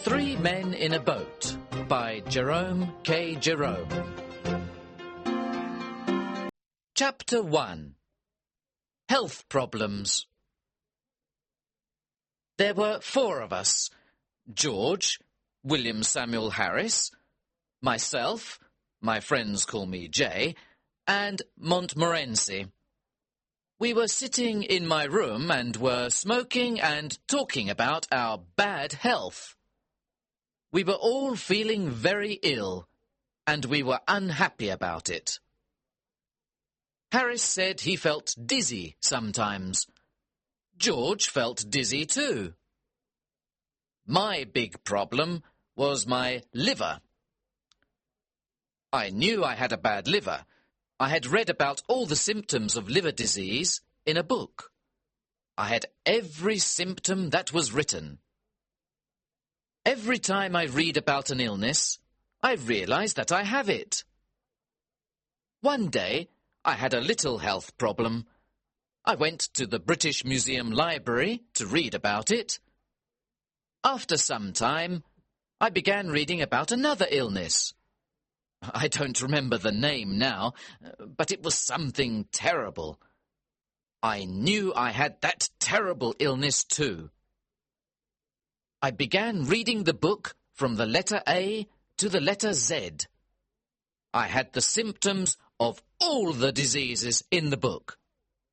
Three Men in a Boat by Jerome K. Jerome. Chapter 1. Health Problems. There were four of us: George, William Samuel Harris, myself, my friends call me Jay, and Montmorency. We were sitting in my room and were smoking and talking about our bad health. We were all feeling very ill, and we were unhappy about it. Harris said he felt dizzy sometimes. George felt dizzy too. My big problem was my liver. I knew I had a bad liver. I had read about all the symptoms of liver disease in a book. I had every symptom that was written. Every time I read about an illness, I realize that I have it. One day, I had a little health problem. I went to the British Museum Library to read about it. After some time, I began reading about another illness. I don't remember the name now, but it was something terrible. I knew I had that terrible illness too. I began reading the book from the letter A to the letter Z. I had the symptoms of all the diseases in the book,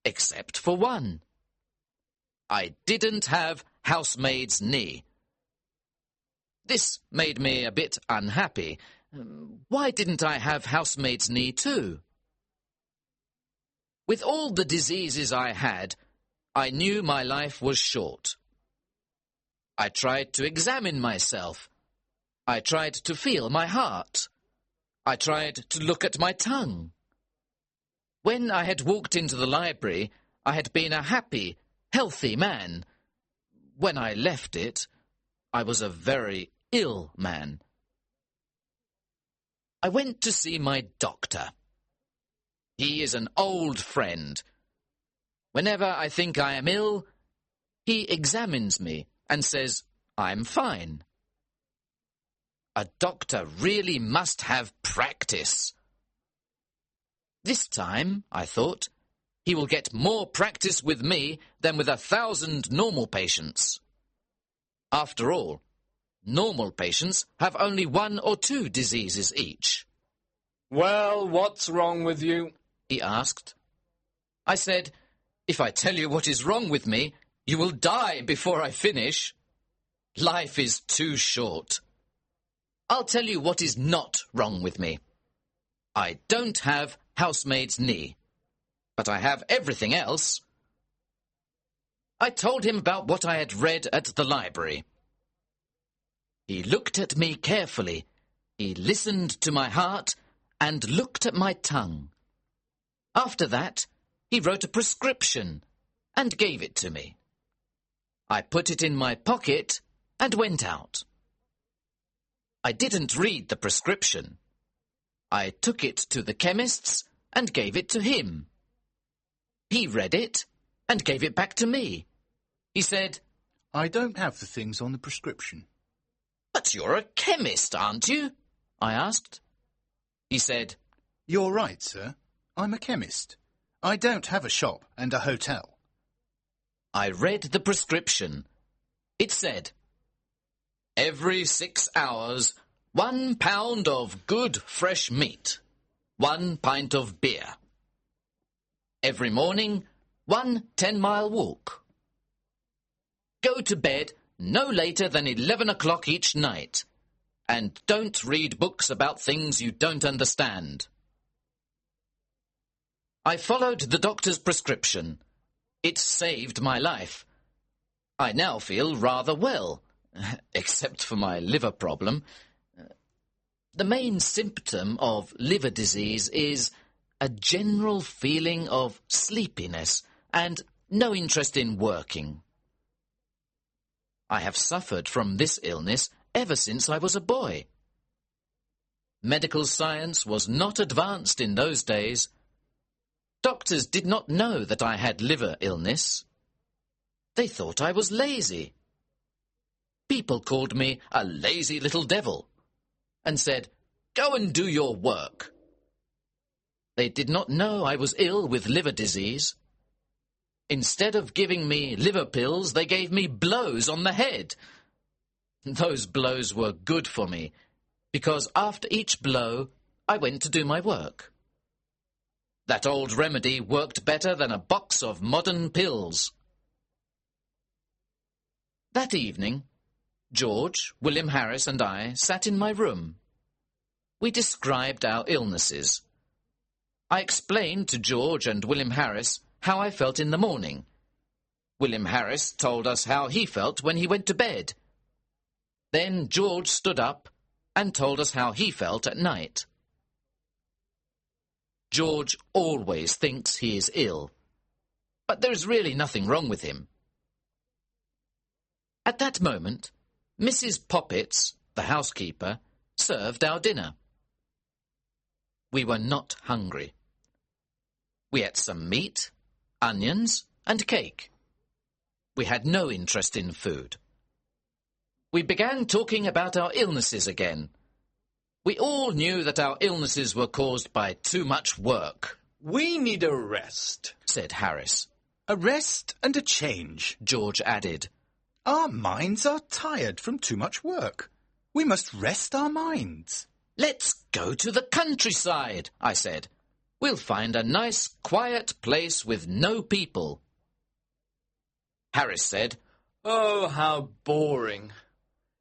except for one. I didn't have housemaid's knee. This made me a bit unhappy. Why didn't I have housemaid's knee too? With all the diseases I had, I knew my life was short. I tried to examine myself. I tried to feel my heart. I tried to look at my tongue. When I had walked into the library, I had been a happy, healthy man. When I left it, I was a very ill man. I went to see my doctor. He is an old friend. Whenever I think I am ill, he examines me and says, I'm fine. A doctor really must have practice. This time, I thought, he will get more practice with me than with 1,000 normal patients. After all, normal patients have only 1 or 2 diseases each. Well, what's wrong with you? He asked. I said, if I tell you what is wrong with me, you will die before I finish. Life is too short. I'll tell you what is not wrong with me. I don't have housemaid's knee, but I have everything else. I told him about what I had read at the library. He looked at me carefully. He listened to my heart and looked at my tongue. After that, he wrote a prescription and gave it to me. I put it in my pocket and went out. I didn't read the prescription. I took it to the chemist's and gave it to him. He read it and gave it back to me. He said, I don't have the things on the prescription. But you're a chemist, aren't you? I asked. He said, You're right, sir. I'm a chemist. I don't have a shop and a hotel. I read the prescription. It said, every 6 hours, 1 pound of good fresh meat, 1 pint of beer. Every morning, 1 10-mile walk. Go to bed no later than 11 o'clock each night, and don't read books about things you don't understand. I followed the doctor's prescription. It saved my life. I now feel rather well, except for my liver problem. The main symptom of liver disease is a general feeling of sleepiness and no interest in working. I have suffered from this illness ever since I was a boy. Medical science was not advanced in those days. Doctors did not know that I had liver illness. They thought I was lazy. People called me a lazy little devil and said, "Go and do your work." They did not know I was ill with liver disease. Instead of giving me liver pills, they gave me blows on the head. Those blows were good for me, because after each blow, I went to do my work. That old remedy worked better than a box of modern pills. That evening, George, William Harris and I sat in my room. We described our illnesses. I explained to George and William Harris how I felt in the morning. William Harris told us how he felt when he went to bed. Then George stood up and told us how he felt at night. George always thinks he is ill, but there is really nothing wrong with him. At that moment, Mrs. Poppets, the housekeeper, served our dinner. We were not hungry. We ate some meat, onions, and cake. We had no interest in food. We began talking about our illnesses again. We all knew that our illnesses were caused by too much work. "We need a rest," said Harris. A rest and a change, George added. Our minds are tired from too much work. We must rest our minds. "Let's go to the countryside," I said. "We'll find a nice, quiet place with no people." Harris said, "Oh, how boring.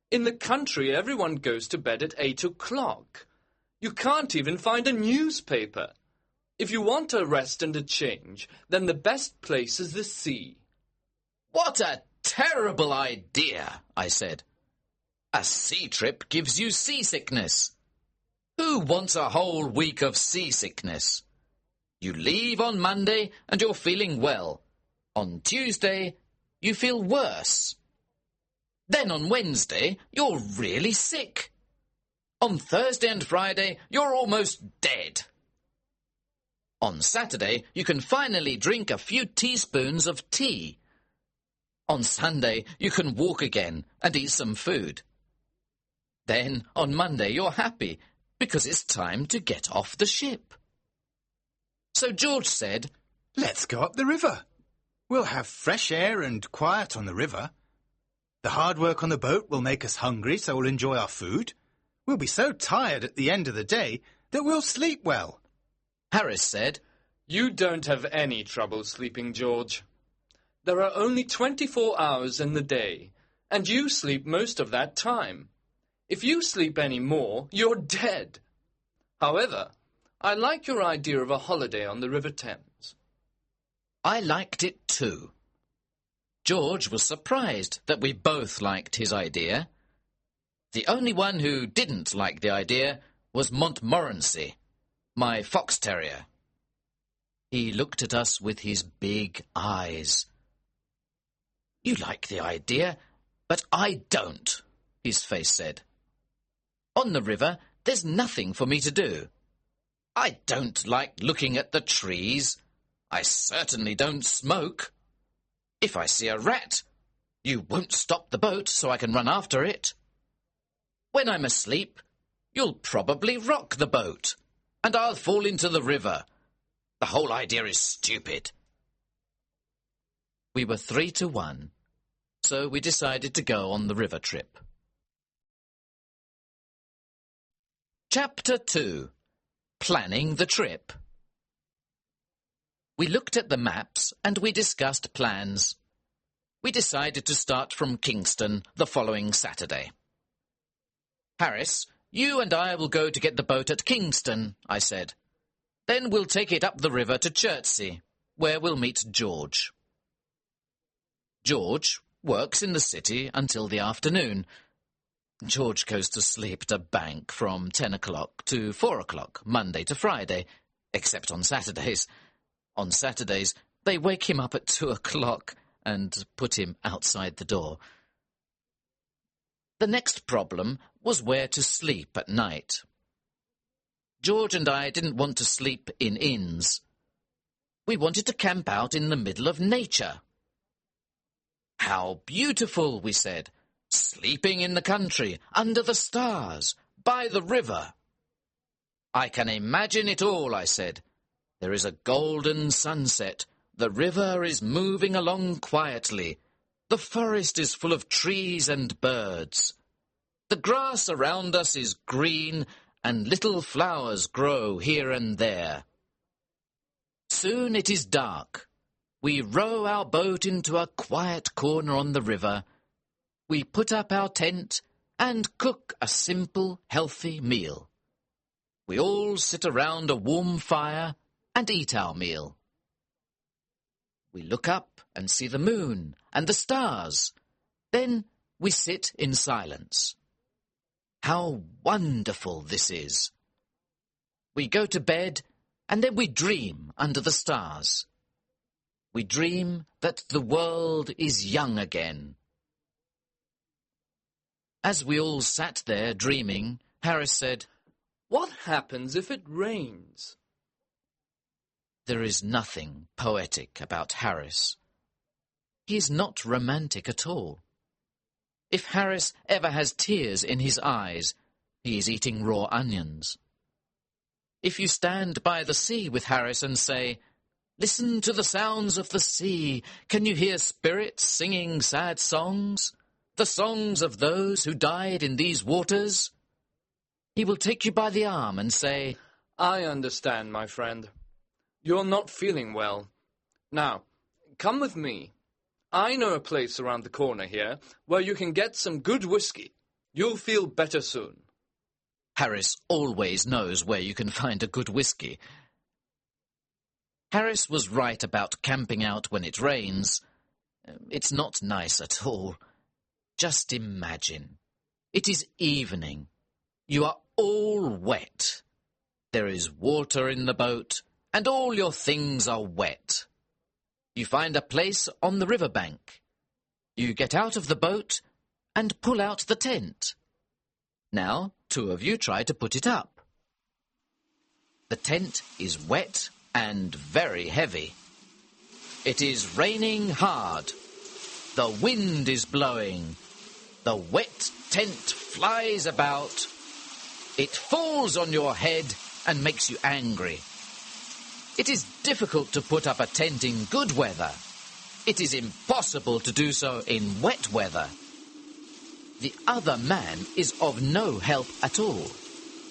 In the country, everyone goes to bed at 8 o'clock. You can't even find a newspaper. If you want a rest and a change, then the best place is the sea." "What a terrible idea," I said. "A sea trip gives you seasickness. Who wants a whole week of seasickness? You leave on Monday and you're feeling well. On Tuesday, you feel worse. Then on Wednesday, you're really sick. On Thursday and Friday, you're almost dead. On Saturday, you can finally drink a few teaspoons of tea. On Sunday, you can walk again and eat some food. Then, on Monday, you're happy because it's time to get off the ship." So George said, Let's go up the river. We'll have fresh air and quiet on the river. The hard work on the boat will make us hungry, so we'll enjoy our food. We'll be so tired at the end of the day that we'll sleep well. Harris said, "You don't have any trouble sleeping, George. There are only 24 hours in the day, and you sleep most of that time. If you sleep any more, you're dead. However, I like your idea of a holiday on the River Thames." I liked it too. George was surprised that we both liked his idea. The only one who didn't like the idea was Montmorency, my fox-terrier. He looked at us with his big eyes. "You like the idea, but I don't," his face said. "On the river, there's nothing for me to do. I don't like looking at the trees. I certainly don't smoke. If I see a rat, you won't stop the boat so I can run after it. When I'm asleep, you'll probably rock the boat, and I'll fall into the river. The whole idea is stupid." We were 3-1, so we decided to go on the river trip. Chapter 2. Planning the Trip. We looked at the maps and we discussed plans. We decided to start from Kingston the following Saturday. "Harris, you and I will go to get the boat at Kingston," I said. "Then we'll take it up the river to Chertsey, where we'll meet George." George works in the city until the afternoon. George goes to sleep at a bank from 10 o'clock to 4 o'clock, Monday to Friday, except on Saturdays. On Saturdays, they wake him up at 2 o'clock and put him outside the door. The next problem was where to sleep at night. George and I didn't want to sleep in inns. We wanted to camp out in the middle of nature. "How beautiful," we said. sleeping in the country, under the stars, by the river. I can imagine it all, I said. There is a golden sunset. The river is moving along quietly. The forest is full of trees and birds. The grass around us is green, and little flowers grow here and there. Soon it is dark. We row our boat into a quiet corner on the river. We put up our tent and cook a simple, healthy meal. We all sit around a warm fire and eat our meal. We look up and see the moon and the stars. Then we sit in silence. How wonderful this is! We go to bed and then we dream under the stars. We dream that the world is young again. As we all sat there dreaming, Harris said, "What happens if it rains?" There is nothing poetic about Harris. He is not romantic at all. If Harris ever has tears in his eyes, he is eating raw onions. If you stand by the sea with Harris and say, "Listen to the sounds of the sea. Can you hear spirits singing sad songs? The songs of those who died in these waters?" He will take you by the arm and say, "I understand, my friend. You're not feeling well. Now, come with me. I know a place around the corner here where you can get some good whiskey. You'll feel better soon." Harris always knows where you can find a good whiskey. Harris was right about camping out when it rains. It's not nice at all. Just imagine. It is evening. You are all wet. There is water in the boat, and all your things are wet. You find a place on the riverbank. You get out of the boat and pull out the tent. Now, 2 of you try to put it up. The tent is wet and very heavy. It is raining hard. The wind is blowing. The wet tent flies about. It falls on your head and makes you angry. It is difficult to put up a tent in good weather. It is impossible to do so in wet weather. The other man is of no help at all.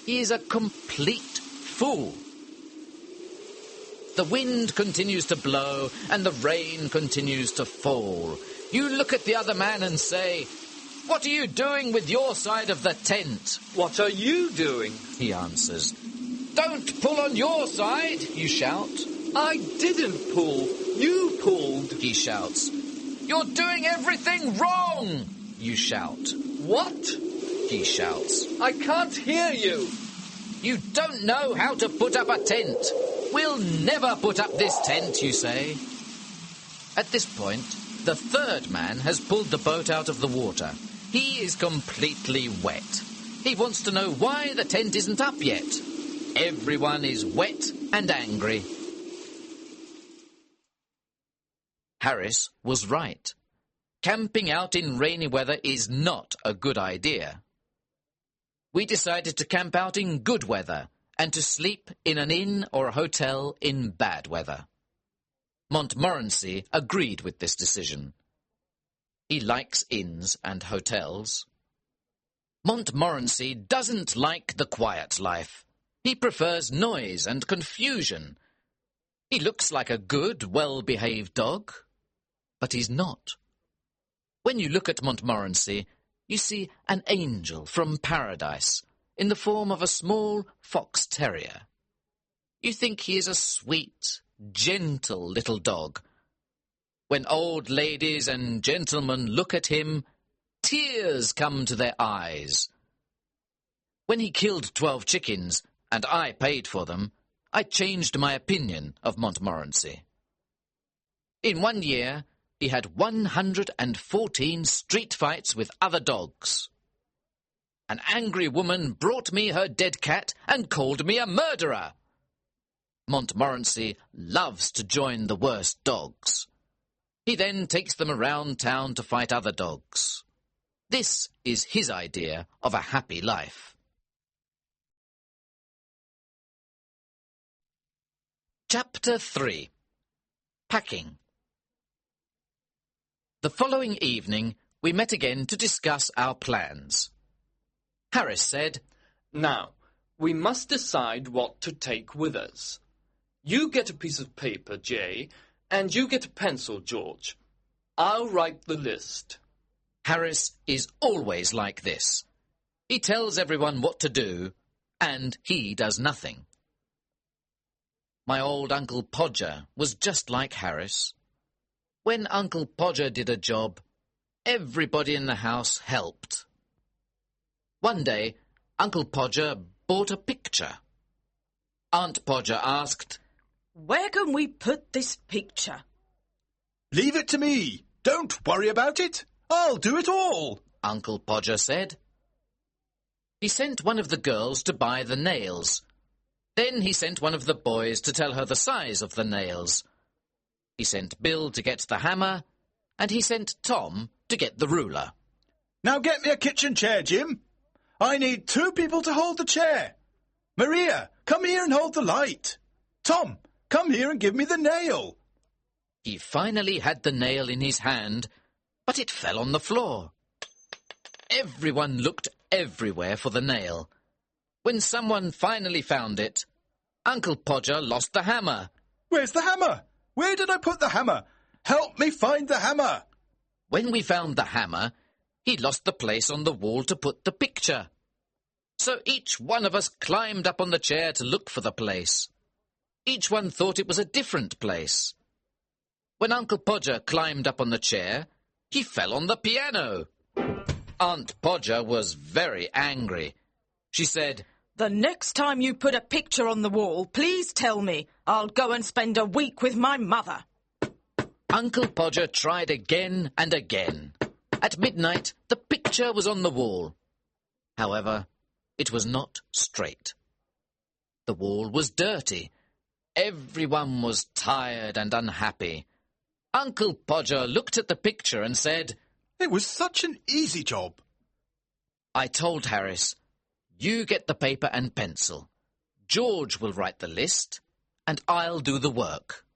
He is a complete fool. The wind continues to blow and the rain continues to fall. You look at the other man and say, "What are you doing with your side of the tent?" "What are you doing?" he answers. "Don't pull on your side," you shout. "I didn't pull. You pulled," he shouts. "You're doing everything wrong," you shout. "What?" he shouts. "I can't hear you." "You don't know how to put up a tent. We'll never put up this tent," you say. At this point, the third man has pulled the boat out of the water. He is completely wet. He wants to know why the tent isn't up yet. Everyone is wet and angry. Harris was right. Camping out in rainy weather is not a good idea. We decided to camp out in good weather and to sleep in an inn or a hotel in bad weather. Montmorency agreed with this decision. He likes inns and hotels. Montmorency doesn't like the quiet life. He prefers noise and confusion. He looks like a good, well-behaved dog, but he's not. When you look at Montmorency, you see an angel from paradise in the form of a small fox-terrier. You think he is a sweet, gentle little dog. When old ladies and gentlemen look at him, tears come to their eyes. When he killed 12 chickens, and I paid for them, I changed my opinion of Montmorency. In 1 year, he had 114 street fights with other dogs. An angry woman brought me her dead cat and called me a murderer. Montmorency loves to join the worst dogs. He then takes them around town to fight other dogs. This is his idea of a happy life. Chapter 3. Packing. The following evening, we met again to discuss our plans. Harris said, "Now, we must decide what to take with us. You get a piece of paper, Jay, and you get a pencil, George. I'll write the list." Harris is always like this. He tells everyone what to do, and he does nothing. My old Uncle Podger was just like Harris. When Uncle Podger did a job, everybody in the house helped. One day, Uncle Podger bought a picture. Aunt Podger asked, "Where can we put this picture?" "Leave it to me. Don't worry about it. I'll do it all," Uncle Podger said. He sent one of the girls to buy the nails. Then he sent one of the boys to tell her the size of the nails. He sent Bill to get the hammer, and he sent Tom to get the ruler. "Now get me a kitchen chair, Jim. I need 2 people to hold the chair. Maria, come here and hold the light. Tom, come here and give me the nail." He finally had the nail in his hand, but it fell on the floor. Everyone looked everywhere for the nail. When someone finally found it, Uncle Podger lost the hammer. "Where's the hammer? Where did I put the hammer? Help me find the hammer." When we found the hammer, he lost the place on the wall to put the picture. So each one of us climbed up on the chair to look for the place. Each one thought it was a different place. When Uncle Podger climbed up on the chair, he fell on the piano. Aunt Podger was very angry. She said, "The next time you put a picture on the wall, please tell me. I'll go and spend a week with my mother." Uncle Podger tried again and again. At midnight, the picture was on the wall. However, it was not straight. The wall was dirty. Everyone was tired and unhappy. Uncle Podger looked at the picture and said, "It was such an easy job." I told Harris, "You get the paper and pencil. George will write the list, and I'll do the work."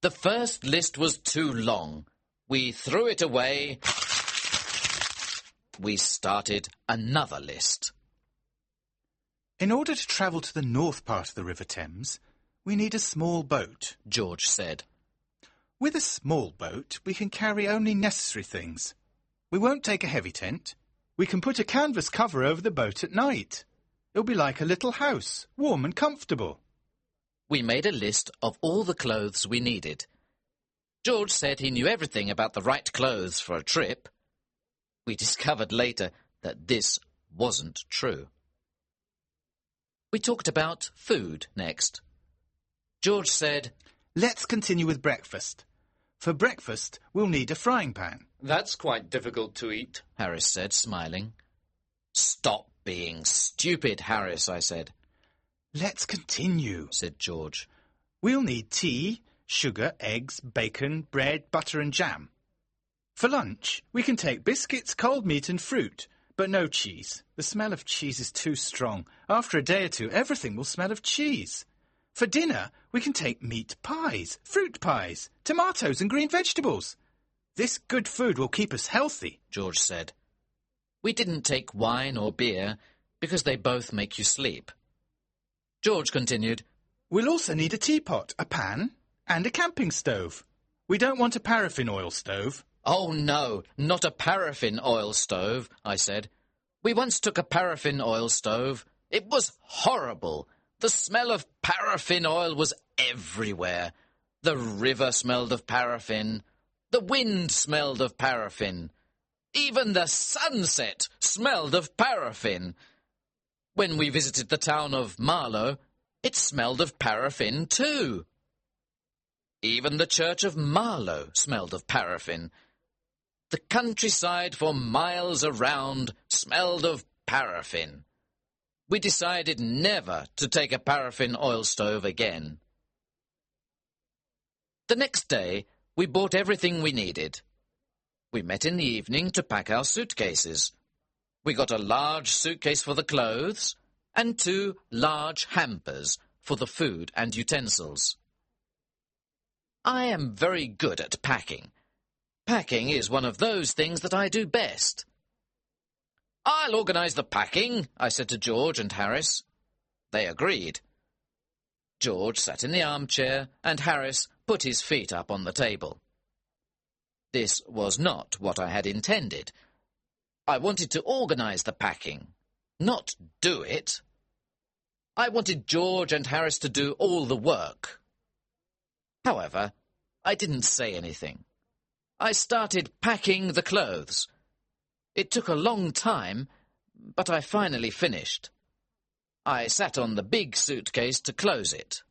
The first list was too long. We threw it away. We started another list. "In order to travel to the north part of the River Thames, we need a small boat," George said. "With a small boat, we can carry only necessary things. We won't take a heavy tent. We can put a canvas cover over the boat at night. It'll be like a little house, warm and comfortable." We made a list of all the clothes we needed. George said he knew everything about the right clothes for a trip. We discovered later that this wasn't true. We talked about food next. George said, "Let's continue with breakfast. For breakfast, we'll need a frying pan." "That's quite difficult to eat," Harris said, smiling. "Stop being stupid, Harris," I said. "Let's continue," said George. "We'll need tea, sugar, eggs, bacon, bread, butter and jam. For lunch, we can take biscuits, cold meat and fruit, but no cheese. The smell of cheese is too strong. After a day or 2, everything will smell of cheese. For dinner, we can take meat pies, fruit pies, tomatoes and green vegetables. This good food will keep us healthy," George said. We didn't take wine or beer because they both make you sleep. George continued, "We'll also need a teapot, a pan and a camping stove. We don't want a paraffin oil stove." "Oh no, not a paraffin oil stove," I said. "We once took a paraffin oil stove. It was horrible. The smell of paraffin oil was everywhere. The river smelled of paraffin. The wind smelled of paraffin. Even the sunset smelled of paraffin. When we visited the town of Marlow, it smelled of paraffin too. Even the church of Marlow smelled of paraffin. The countryside for miles around smelled of paraffin. We decided never to take a paraffin oil stove again. The next day, we bought everything we needed. We met in the evening to pack our suitcases. We got a large suitcase for the clothes and 2 large hampers for the food and utensils. I am very good at packing. Packing is one of those things that I do best. "I'll organise the packing," I said to George and Harris. They agreed. George sat in the armchair and Harris put his feet up on the table. This was not what I had intended. I wanted to organise the packing, not do it. I wanted George and Harris to do all the work. However, I didn't say anything. I started packing the clothes. It took a long time, but I finally finished. I sat on the big suitcase to close it.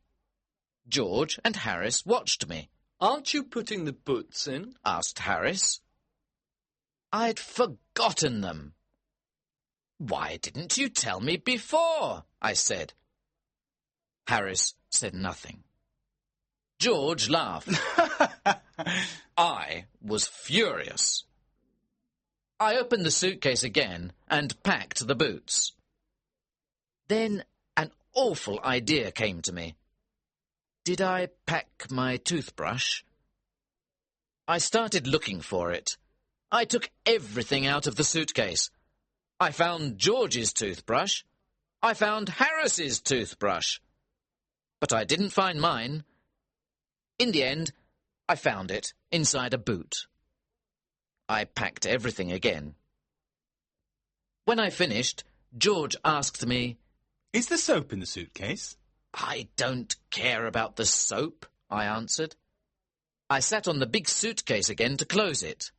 George and Harris watched me. "Aren't you putting the boots in?" asked Harris. I'd forgotten them. "Why didn't you tell me before?" I said. Harris said nothing. George laughed. I was furious. I opened the suitcase again and packed the boots. Then an awful idea came to me. Did I pack my toothbrush? I started looking for it. I took everything out of the suitcase. I found George's toothbrush. I found Harris's toothbrush. But I didn't find mine. In the end, I found it inside a boot. I packed everything again. When I finished, George asked me, "Is the soap in the suitcase?" "I don't care about the soap," I answered. I sat on the big suitcase again to close it.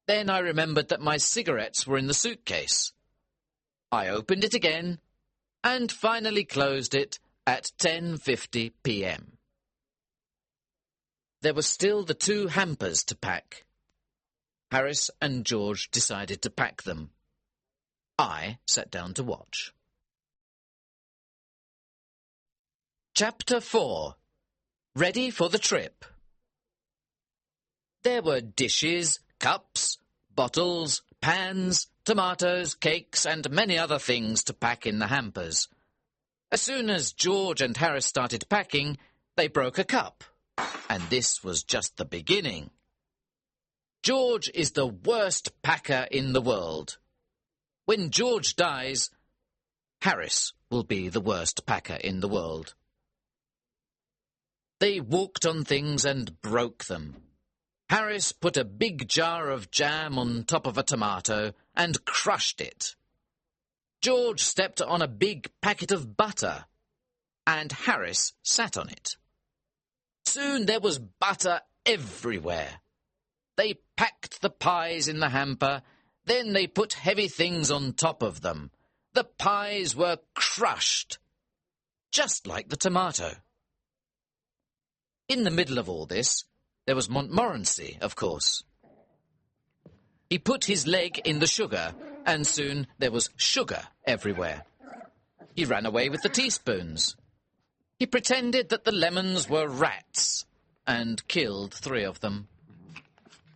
Then I remembered that my cigarettes were in the suitcase. I opened it again and finally closed it at 10:50 p.m. There were still the 2 hampers to pack. Harris and George decided to pack them. I sat down to watch. Chapter 4. Ready for the trip. There were dishes, cups, bottles, pans, tomatoes, cakes, and many other things to pack in the hampers. As soon as George and Harris started packing, they broke a cup. And this was just the beginning. George is the worst packer in the world. When George dies, Harris will be the worst packer in the world. They walked on things and broke them. Harris put a big jar of jam on top of a tomato and crushed it. George stepped on a big packet of butter, and Harris sat on it. Soon there was butter everywhere. They packed the pies in the hamper, then they put heavy things on top of them. The pies were crushed, just like the tomato. In the middle of all this, there was Montmorency, of course. He put his leg in the sugar, and soon there was sugar everywhere. He ran away with the teaspoons. He pretended that the lemons were rats, and killed 3 of them.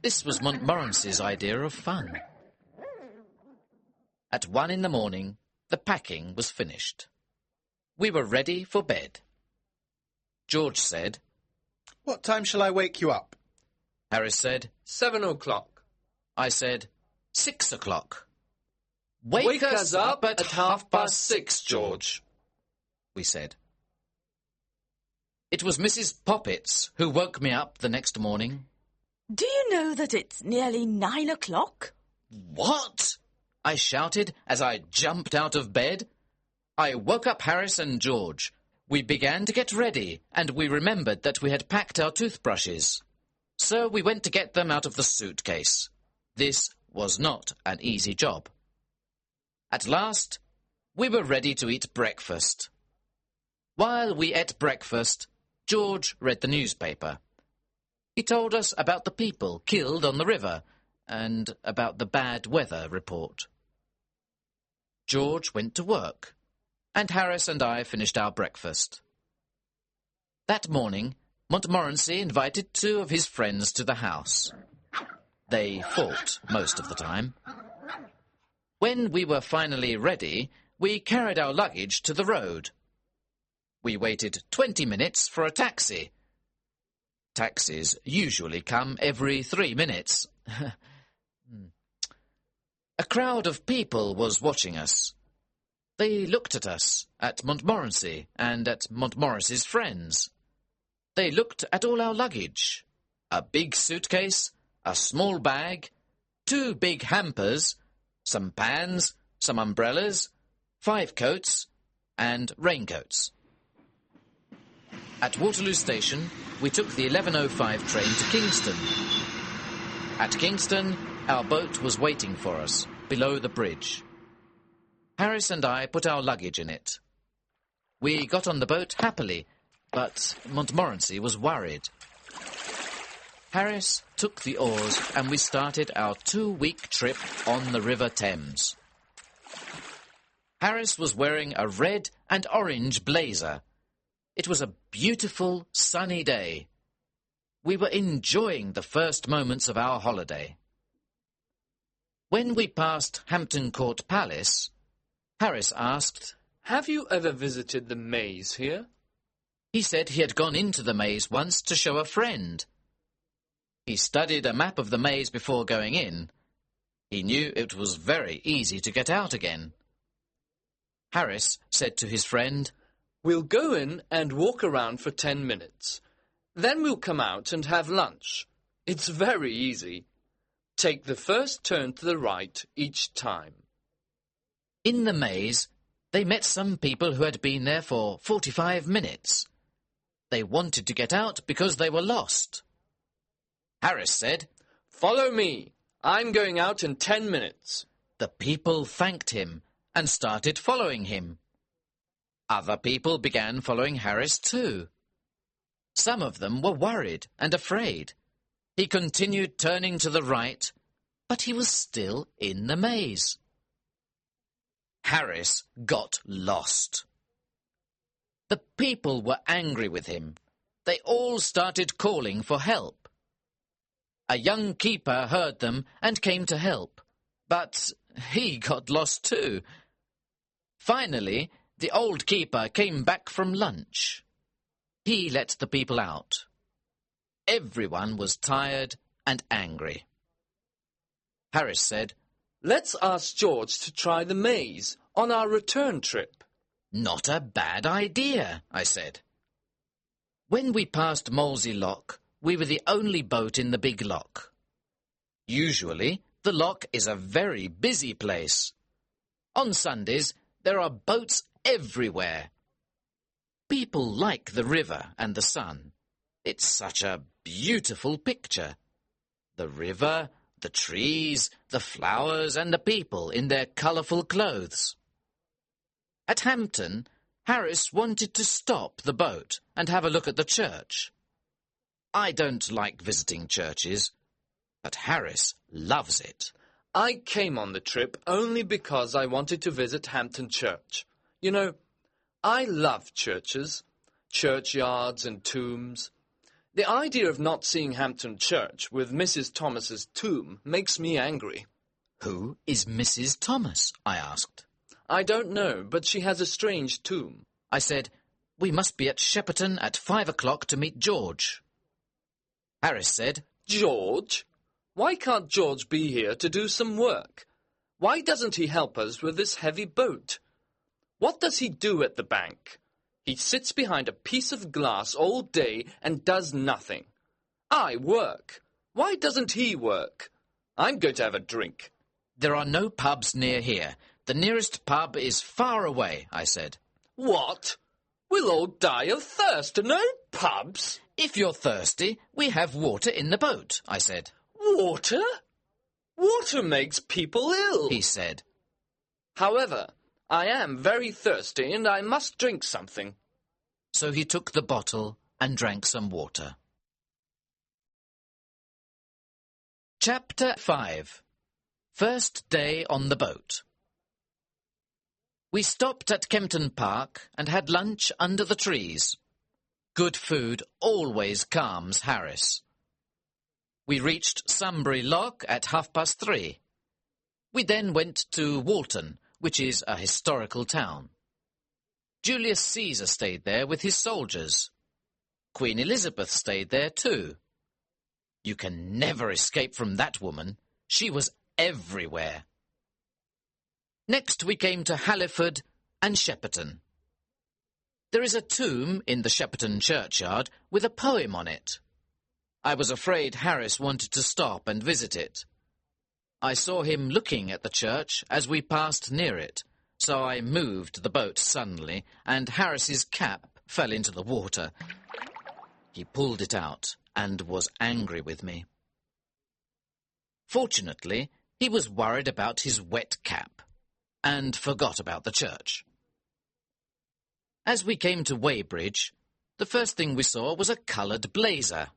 This was Montmorency's idea of fun. At 1 in the morning, the packing was finished. We were ready for bed. George said, "What time shall I wake you up?" Harris said, 7 o'clock. I said, 6 o'clock. Wake us up at 6:30, George, we said. It was Mrs. Poppets who woke me up the next morning. Do you know that it's nearly 9 o'clock? What? I shouted as I jumped out of bed. I woke up Harris and George. We began to get ready, and we remembered that we had packed our toothbrushes. So we went to get them out of the suitcase. This was not an easy job. At last, we were ready to eat breakfast. While we ate breakfast, George read the newspaper. He told us about the people killed on the river and about the bad weather report. George went to work, and Harris and I finished our breakfast. That morning, Montmorency invited 2 of his friends to the house. They fought most of the time. When we were finally ready, we carried our luggage to the road. We waited 20 minutes for a taxi. Taxis usually come every 3 minutes. A crowd of people was watching us. They looked at us, at Montmorency, and at Montmorency's friends. They looked at all our luggage. A big suitcase, a small bag, 2 big hampers, some pans, some umbrellas, 5 coats, and raincoats. At Waterloo Station, we took the 11:05 train to Kingston. At Kingston, our boat was waiting for us, below the bridge. Harris and I put our luggage in it. We got on the boat happily, but Montmorency was worried. Harris took the oars and we started our 2-week trip on the River Thames. Harris was wearing a red and orange blazer. It was a beautiful, sunny day. We were enjoying the first moments of our holiday. When we passed Hampton Court Palace, Harris asked, "Have you ever visited the maze here?" He said he had gone into the maze once to show a friend. He studied a map of the maze before going in. He knew it was very easy to get out again. Harris said to his friend, "We'll go in and walk around for 10 minutes. Then we'll come out and have lunch. It's very easy. Take the first turn to the right each time." In the maze, they met some people who had been there for 45 minutes. They wanted to get out because they were lost. Harris said, "Follow me. I'm going out in 10 minutes. The people thanked him and started following him. Other people began following Harris too. Some of them were worried and afraid. He continued turning to the right, but he was still in the maze. Harris got lost. The people were angry with him. They all started calling for help. A young keeper heard them and came to help, but he got lost too. Finally, the old keeper came back from lunch. He let the people out. Everyone was tired and angry. Harris said, "Let's ask George to try the maze on our return trip." "Not a bad idea," I said. When we passed Molesey Lock, we were the only boat in the big lock. Usually, the lock is a very busy place. On Sundays, there are boats everywhere. People like the river and the sun. It's such a beautiful picture. The river, the trees, the flowers and the people in their colourful clothes. At Hampton, Harris wanted to stop the boat and have a look at the church. I don't like visiting churches, but Harris loves it. I came on the trip only because I wanted to visit Hampton Church. You know, I love churches, churchyards and tombs. The idea of not seeing Hampton Church with Mrs. Thomas's tomb makes me angry. Who is Mrs. Thomas? I asked. I don't know, but she has a strange tomb. I said, we must be at Shepperton at 5 o'clock to meet George. Harris said, George? Why can't George be here to do some work? Why doesn't he help us with this heavy boat? What does he do at the bank? He sits behind a piece of glass all day and does nothing. I work. Why doesn't he work? I'm going to have a drink. There are no pubs near here. The nearest pub is far away, I said. What? We'll all die of thirst. No pubs? If you're thirsty, we have water in the boat, I said. Water? Water makes people ill, he said. However, I am very thirsty and I must drink something. So he took the bottle and drank some water. Chapter 5. First day on the boat. We stopped at Kempton Park and had lunch under the trees. Good food always calms Harris. We reached Sunbury Lock at 3:30. We then went to Walton, which is a historical town. Julius Caesar stayed there with his soldiers. Queen Elizabeth stayed there too. You can never escape from that woman. She was everywhere. Next we came to Halliford and Shepperton. There is a tomb in the Shepperton churchyard with a poem on it. I was afraid Harris wanted to stop and visit it. I saw him looking at the church as we passed near it, so I moved the boat suddenly, and Harris's cap fell into the water. He pulled it out and was angry with me. Fortunately, he was worried about his wet cap and forgot about the church. As we came to Weybridge, the first thing we saw was a coloured blazer.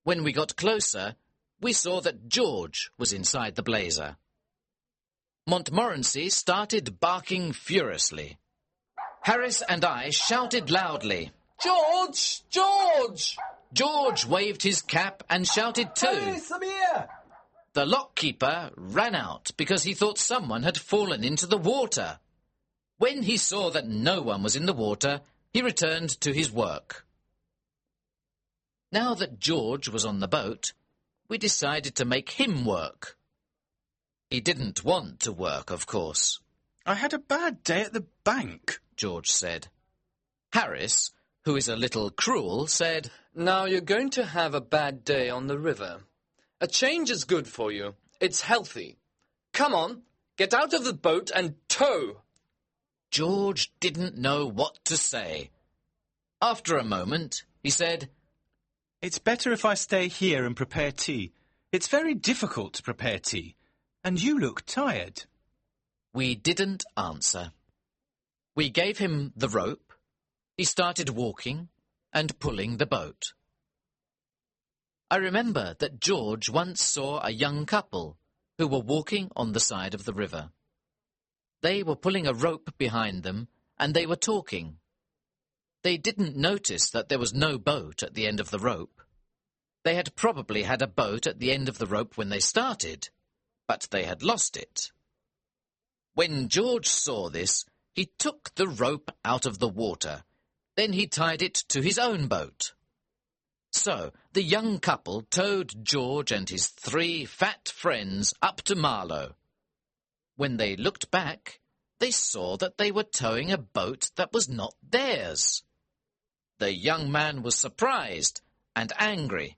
When we got closer, we saw that George was inside the blazer. Montmorency started barking furiously. Harris and I shouted loudly, George! George! George waved his cap and shouted too. Hey, some here! The lockkeeper ran out because he thought someone had fallen into the water. When he saw that no one was in the water, he returned to his work. Now that George was on the boat, we decided to make him work. He didn't want to work, of course. I had a bad day at the bank, George said. Harris, who is a little cruel, said, Now you're going to have a bad day on the river. A change is good for you. It's healthy. Come on, get out of the boat and tow. George didn't know what to say. After a moment, he said, It's better if I stay here and prepare tea. It's very difficult to prepare tea, and you look tired. We didn't answer. We gave him the rope. He started walking and pulling the boat. I remember that George once saw a young couple who were walking on the side of the river. They were pulling a rope behind them, and they were talking. They didn't notice that there was no boat at the end of the rope. They had probably had a boat at the end of the rope when they started, but they had lost it. When George saw this, he took the rope out of the water. Then he tied it to his own boat. So the young couple towed George and his 3 fat friends up to Marlow. When they looked back, they saw that they were towing a boat that was not theirs. The young man was surprised and angry.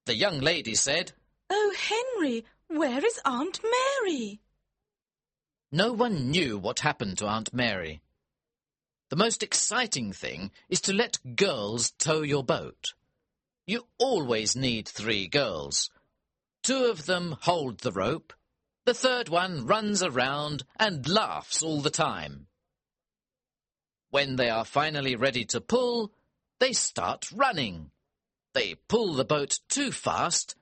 The young lady said, Oh, Henry, where is Aunt Mary? No one knew what happened to Aunt Mary. The most exciting thing is to let girls tow your boat. You always need 3 girls. 2 of them hold the rope. The 3rd one runs around and laughs all the time. When they are finally ready to pull, they start running. They pull the boat too fast,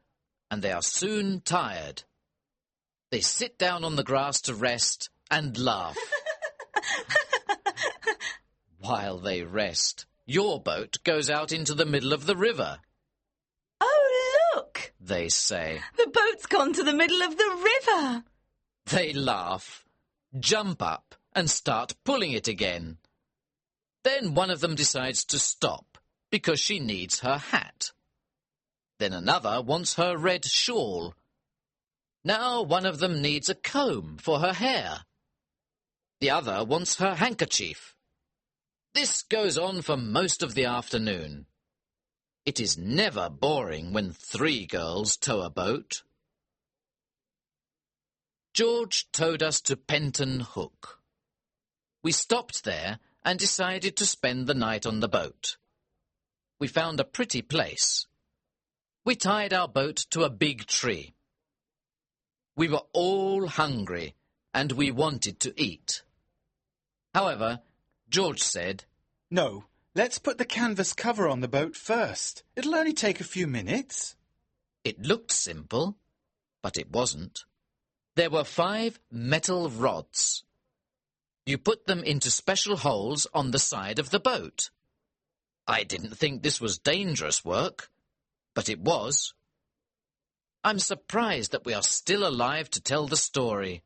and they are soon tired. They sit down on the grass to rest and laugh. While they rest, your boat goes out into the middle of the river. Oh, look! They say. The boat's gone to the middle of the river. They laugh, jump up, and start pulling it again. Then one of them decides to stop because she needs her hat. Then another wants her red shawl. Now one of them needs a comb for her hair. The other wants her handkerchief. This goes on for most of the afternoon. It is never boring when 3 girls tow a boat. George towed us to Penton Hook. We stopped there and decided to spend the night on the boat. We found a pretty place. We tied our boat to a big tree. We were all hungry and we wanted to eat. However, George said, No, let's put the canvas cover on the boat first. It'll only take a few minutes. It looked simple, but it wasn't. There were 5 metal rods. You put them into special holes on the side of the boat. I didn't think this was dangerous work, but it was. I'm surprised that we are still alive to tell the story.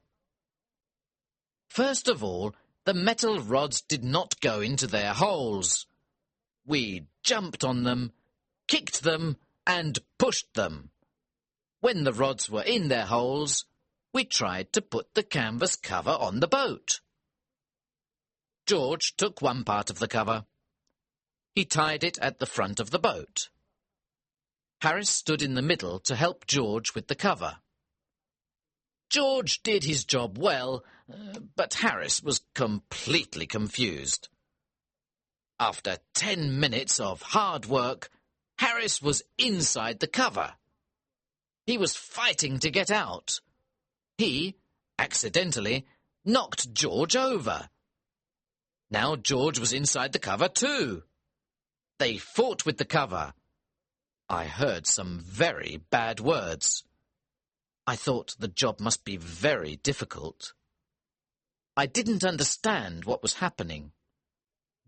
First of all, the metal rods did not go into their holes. We jumped on them, kicked them, and pushed them. When the rods were in their holes, we tried to put the canvas cover on the boat. George took one part of the cover. He tied it at the front of the boat. Harris stood in the middle to help George with the cover. George did his job well, but Harris was completely confused. After 10 minutes of hard work, Harris was inside the cover. He was fighting to get out. He, accidentally, knocked George over. Now George was inside the cover too. They fought with the cover. I heard some very bad words. I thought the job must be very difficult. I didn't understand what was happening.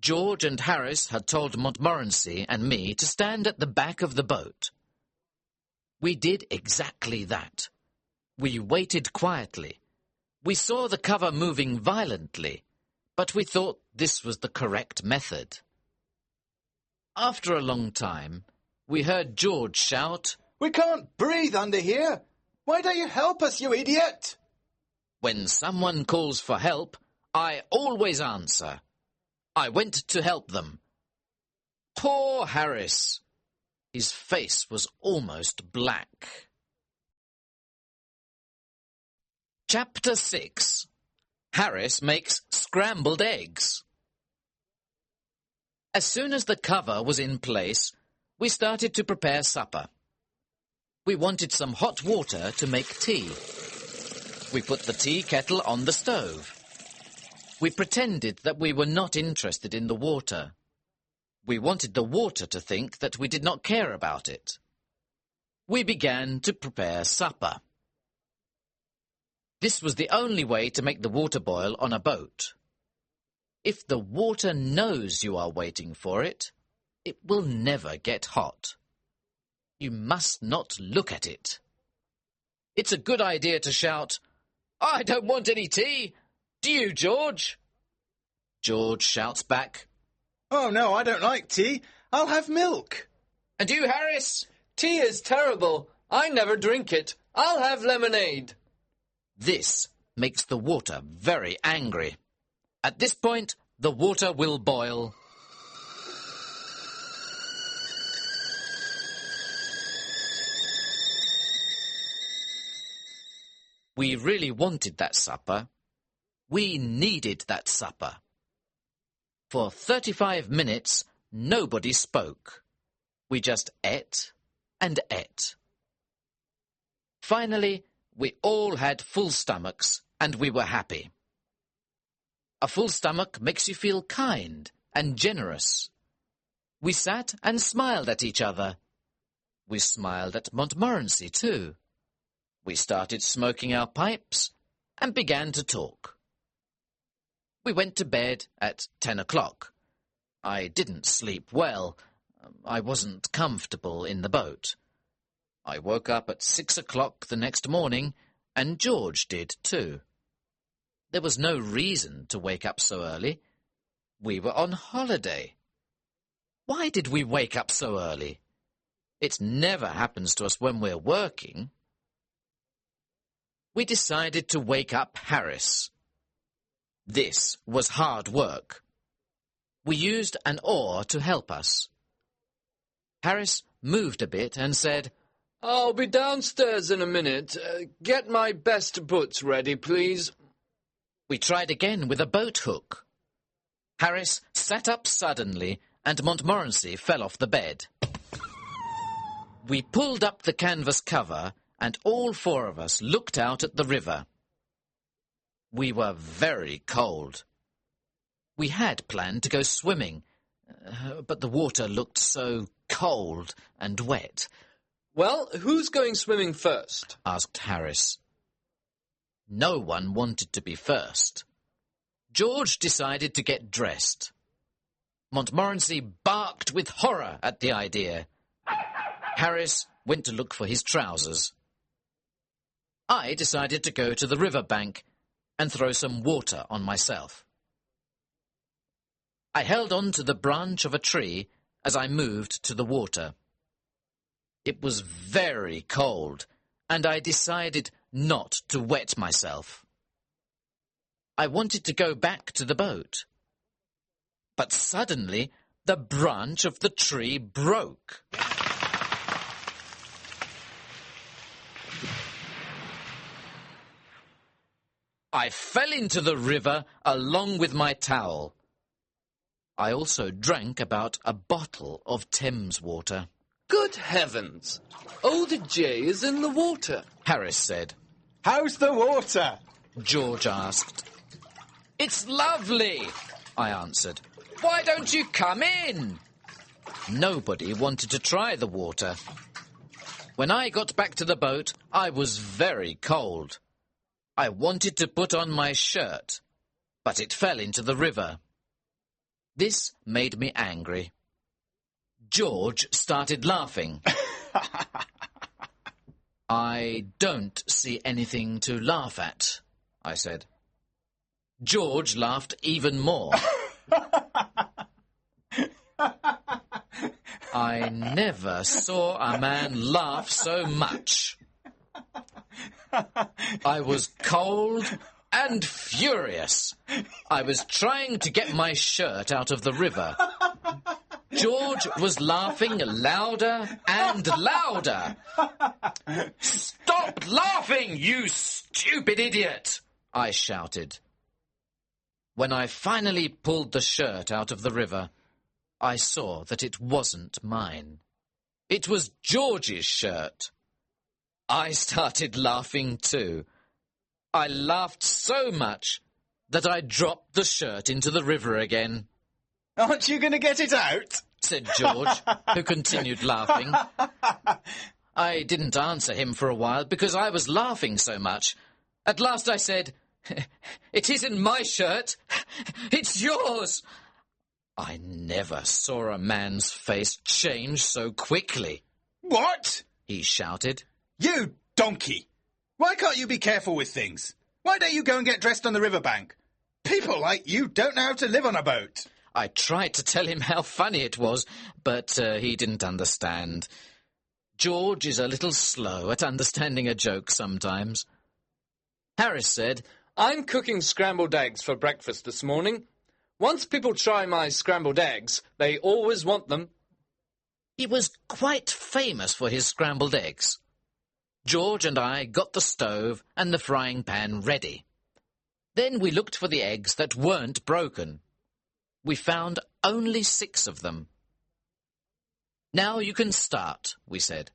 George and Harris had told Montmorency and me to stand at the back of the boat. We did exactly that. We waited quietly. We saw the cover moving violently, but we thought this was the correct method. After a long time, we heard George shout, "We can't breathe under here! Why don't you help us, you idiot?" When someone calls for help, I always answer. I went to help them. Poor Harris! His face was almost black. Chapter 6. Harris makes scrambled eggs. As soon as the cover was in place, we started to prepare supper. We wanted some hot water to make tea. We put the tea kettle on the stove. We pretended that we were not interested in the water. We wanted the water to think that we did not care about it. We began to prepare supper. This was the only way to make the water boil on a boat. If the water knows you are waiting for it, it will never get hot. You must not look at it. It's a good idea to shout, "I don't want any tea! Do you, George?" George shouts back, "Oh no, I don't like tea. I'll have milk." "And you, Harris?" Tea is terrible. I never drink it. I'll have lemonade. This makes the water very angry. At this point, the water will boil. We really wanted that supper. We needed that supper. For 35 minutes, nobody spoke. We just ate and ate. Finally, we all had full stomachs and we were happy. A full stomach makes you feel kind and generous. We sat and smiled at each other. We smiled at Montmorency too. We started smoking our pipes and began to talk. We went to bed at 10 o'clock. I didn't sleep well. I wasn't comfortable in the boat. I woke up at 6 o'clock the next morning, and George did too. There was no reason to wake up so early. We were on holiday. Why did we wake up so early? It never happens to us when we're working. We decided to wake up Harris. This was hard work. We used an oar to help us. Harris moved a bit and said, "I'll be downstairs in a minute. Get my best boots ready, please." We tried again with a boat hook. Harris sat up suddenly and Montmorency fell off the bed. We pulled up the canvas cover and all four of us looked out at the river. We were very cold. We had planned to go swimming, but the water looked so cold and wet. "Well, who's going swimming first?" asked Harris. No one wanted to be first. George decided to get dressed. Montmorency barked with horror at the idea. Harris went to look for his trousers. I decided to go to the river bank and throw some water on myself. I held on to the branch of a tree as I moved to the water. It was very cold, and I decided not to wet myself. I wanted to go back to the boat. But suddenly, the branch of the tree broke. I fell into the river along with my towel. I also drank about a bottle of Thames water. Good heavens! Old J is in the water, Harris said. How's the water? George asked. It's lovely, I answered. Why don't you come in? Nobody wanted to try the water. When I got back to the boat, I was very cold. I wanted to put on my shirt, but it fell into the river. This made me angry. George started laughing. I don't see anything to laugh at, I said. George laughed even more. I never saw a man laugh so much. I was cold and furious. I was trying to get my shirt out of the river. George was laughing louder and louder. Stop laughing, you stupid idiot! I shouted. When I finally pulled the shirt out of the river, I saw that it wasn't mine. It was George's shirt. I started laughing too. I laughed so much that I dropped the shirt into the river again. Aren't you going to get it out? Said George, who continued laughing. I didn't answer him for a while because I was laughing so much. At last I said, It isn't my shirt. It's yours. I never saw a man's face change so quickly. What? He shouted. You donkey! Why can't you be careful with things? Why don't you go and get dressed on the riverbank? People like you don't know how to live on a boat. I tried to tell him how funny it was, but he didn't understand. George is a little slow at understanding a joke sometimes. Harris said, I'm cooking scrambled eggs for breakfast this morning. Once people try my scrambled eggs, they always want them. He was quite famous for his scrambled eggs. George and I got the stove and the frying pan ready. Then we looked for the eggs that weren't broken. We found only 6 of them. Now you can start, we said.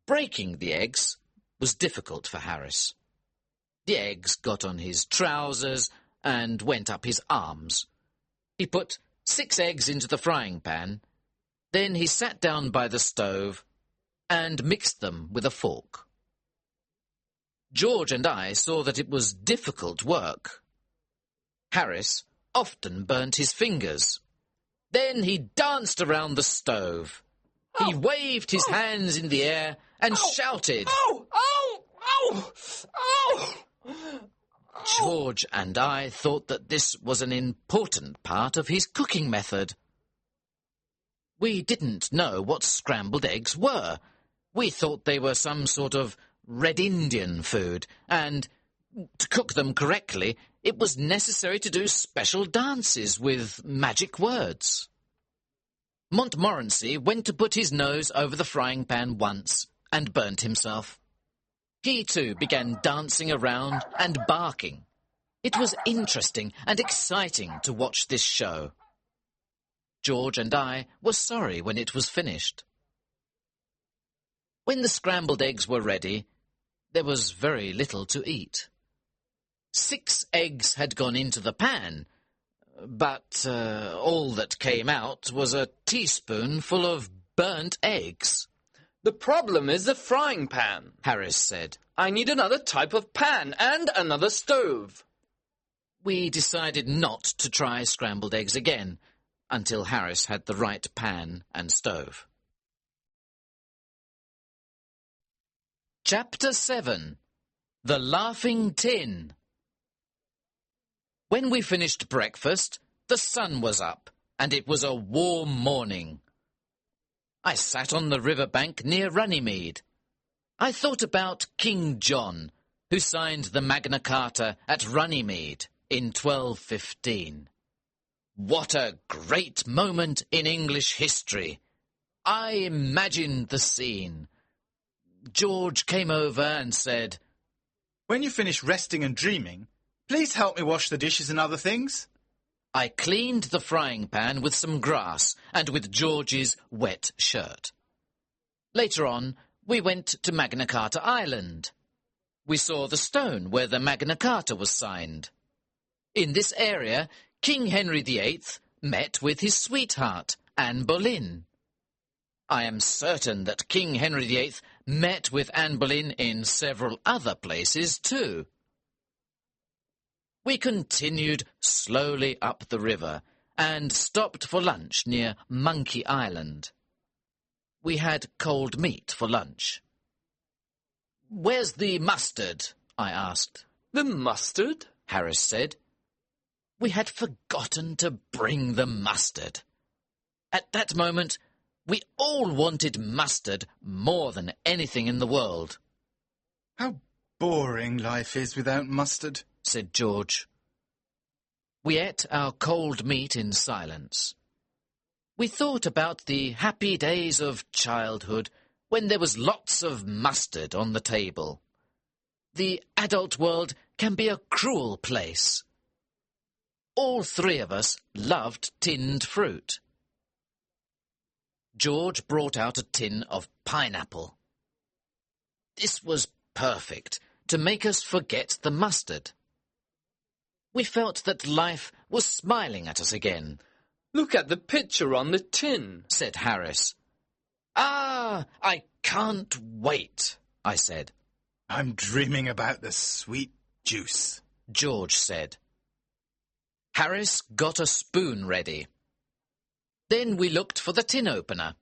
Breaking the eggs was difficult for Harris. The eggs got on his trousers and went up his arms. He put 6 eggs into the frying pan. Then he sat down by the stove and mixed them with a fork. George and I saw that it was difficult work. Harris often burnt his fingers. Then he danced around the stove. He waved his hands in the air and shouted. Ow! Ow! Ow! Ow! George and I thought that this was an important part of his cooking method. We didn't know what scrambled eggs were. We thought they were some sort of Red Indian food, and to cook them correctly, it was necessary to do special dances with magic words. Montmorency went to put his nose over the frying pan once and burnt himself. He too began dancing around and barking. It was interesting and exciting to watch this show. George and I were sorry when it was finished. When the scrambled eggs were ready, there was very little to eat. 6 eggs had gone into the pan, but all that came out was a teaspoon full of burnt eggs. The problem is the frying pan, Harris said. I need another type of pan and another stove. We decided not to try scrambled eggs again until Harris had the right pan and stove. Chapter 7. The Laughing Tin. When we finished breakfast, the sun was up, and it was a warm morning. I sat on the river bank near Runnymede. I thought about King John, who signed the Magna Carta at Runnymede in 1215. What a great moment in English history! I imagined the scene. George came over and said, "When you finish resting and dreaming, please help me wash the dishes and other things." I cleaned the frying pan with some grass and with George's wet shirt. Later on, we went to Magna Carta Island. We saw the stone where the Magna Carta was signed. In this area, King Henry VIII met with his sweetheart, Anne Boleyn. I am certain that King Henry VIII met with Anne Boleyn in several other places too. We continued slowly up the river and stopped for lunch near Monkey Island. We had cold meat for lunch. "Where's the mustard?" I asked. The mustard? Harris said. We had forgotten to bring the mustard. At that moment, we all wanted mustard more than anything in the world. "How boring life is without mustard," said George. We ate our cold meat in silence. We thought about the happy days of childhood when there was lots of mustard on the table. The adult world can be a cruel place. All three of us loved tinned fruit. George brought out a tin of pineapple. This was perfect to make us forget the mustard. We felt that life was smiling at us again. Look at the picture on the tin, said Harris. "Ah, I can't wait," I said. "I'm dreaming about the sweet juice," George said. Harris got a spoon ready. Then we looked for the tin opener.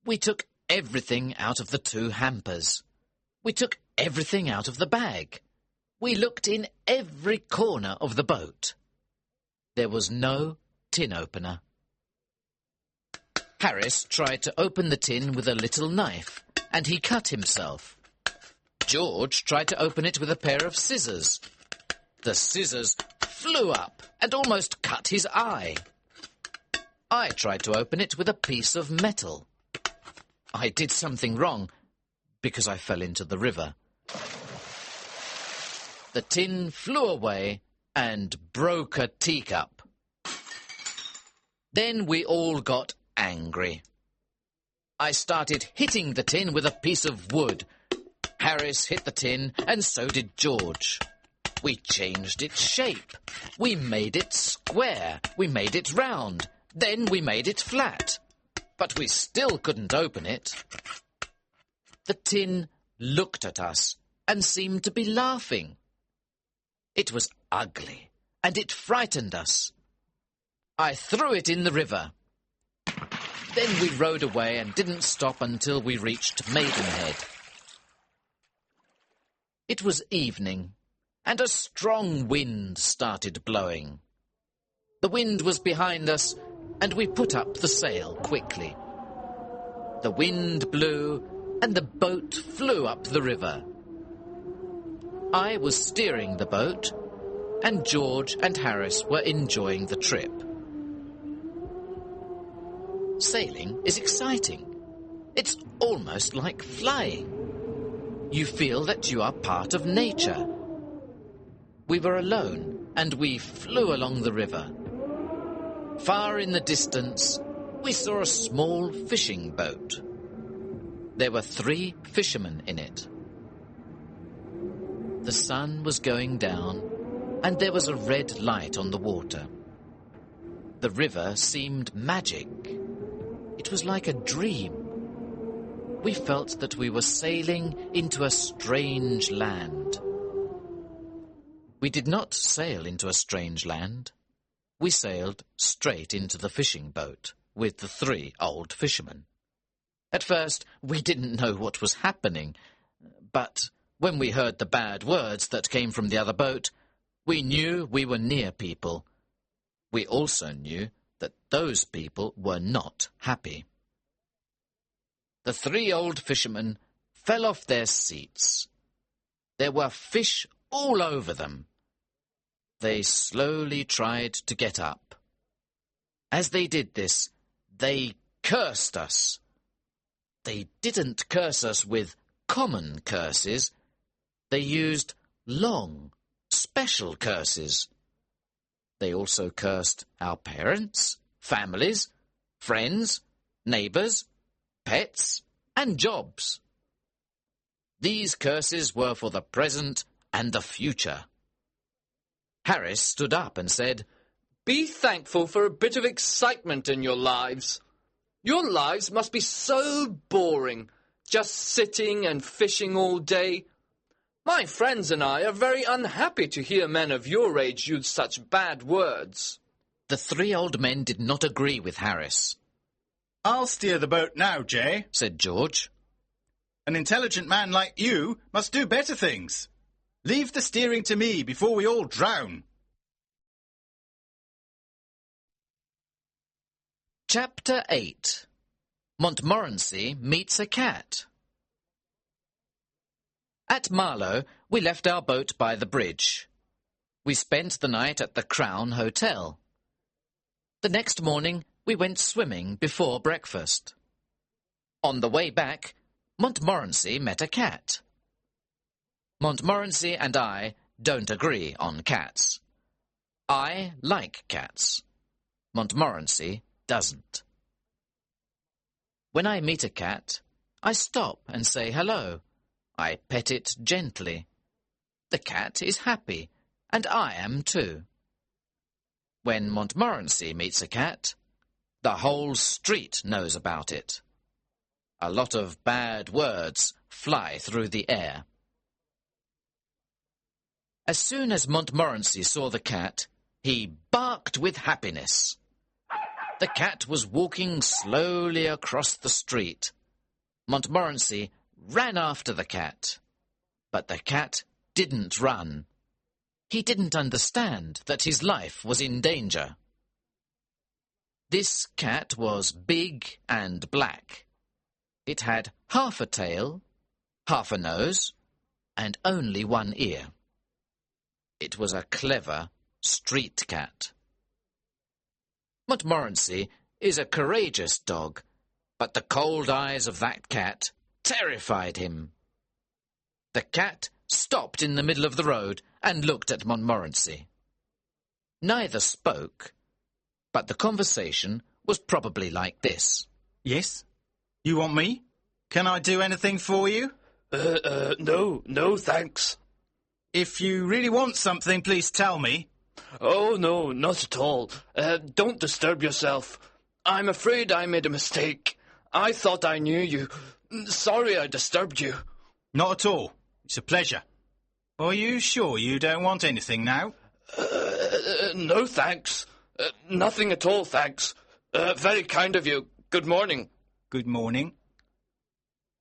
We took everything out of the 2 hampers. We took everything out of the bag. We looked in every corner of the boat. There was no tin opener. Harris tried to open the tin with a little knife, and he cut himself. George tried to open it with a pair of scissors. The scissors flew up and almost cut his eye. I tried to open it with a piece of metal. I did something wrong because I fell into the river. The tin flew away and broke a teacup. Then we all got angry. I started hitting the tin with a piece of wood. Harris hit the tin, and so did George. We changed its shape. We made it square. We made it round. Then we made it flat. But we still couldn't open it. The tin looked at us and seemed to be laughing. It was ugly, and it frightened us. I threw it in the river. Then we rowed away and didn't stop until we reached Maidenhead. It was evening, and a strong wind started blowing. The wind was behind us, and we put up the sail quickly. The wind blew, and the boat flew up the river. I was steering the boat, and George and Harris were enjoying the trip. Sailing is exciting. It's almost like flying. You feel that you are part of nature. We were alone, and we flew along the river. Far in the distance, we saw a small fishing boat. There were 3 fishermen in it. The sun was going down, and there was a red light on the water. The river seemed magic. It was like a dream. We felt that we were sailing into a strange land. We did not sail into a strange land. We sailed straight into the fishing boat with the 3 old fishermen. At first, we didn't know what was happening. But when we heard the bad words that came from the other boat, we knew we were near people. We also knew that those people were not happy. The three old fishermen fell off their seats. There were fish all over them. They slowly tried to get up. As they did this, they cursed us. They didn't curse us with common curses. They used long, special curses. They also cursed our parents, families, friends, neighbours, pets, and jobs. These curses were for the present and the future. Harris stood up and said, "Be thankful for a bit of excitement in your lives. Your lives must be so boring, just sitting and fishing all day. My friends and I are very unhappy to hear men of your age use such bad words." The three old men did not agree with Harris. "I'll steer the boat now, Jay," said George. "An intelligent man like you must do better things. Leave the steering to me before we all drown." Chapter 8. Montmorency meets a cat. At Marlow, we left our boat by the bridge. We spent the night at the Crown Hotel. The next morning, we went swimming before breakfast. On the way back, Montmorency met a cat. Montmorency and I don't agree on cats. I like cats. Montmorency doesn't. When I meet a cat, I stop and say hello. I pet it gently. The cat is happy, and I am too. When Montmorency meets a cat, the whole street knows about it. A lot of bad words fly through the air. As soon as Montmorency saw the cat, he barked with happiness. The cat was walking slowly across the street. Montmorency ran after the cat. But the cat didn't run. He didn't understand that his life was in danger. This cat was big and black. It had half a tail, half a nose, and only one ear. It was a clever street cat. Montmorency is a courageous dog, but the cold eyes of that cat terrified him. The cat stopped in the middle of the road and looked at Montmorency. Neither spoke, but the conversation was probably like this. "Yes? You want me? Can I do anything for you?" No, thanks. "If you really want something, please tell me." Oh, no, not at all. Don't disturb yourself. I'm afraid I made a mistake. I thought I knew you. Sorry I disturbed you." "Not at all. It's a pleasure. Are you sure you don't want anything now?" No, thanks. Nothing at all, thanks. Very kind of you. Good morning." "Good morning."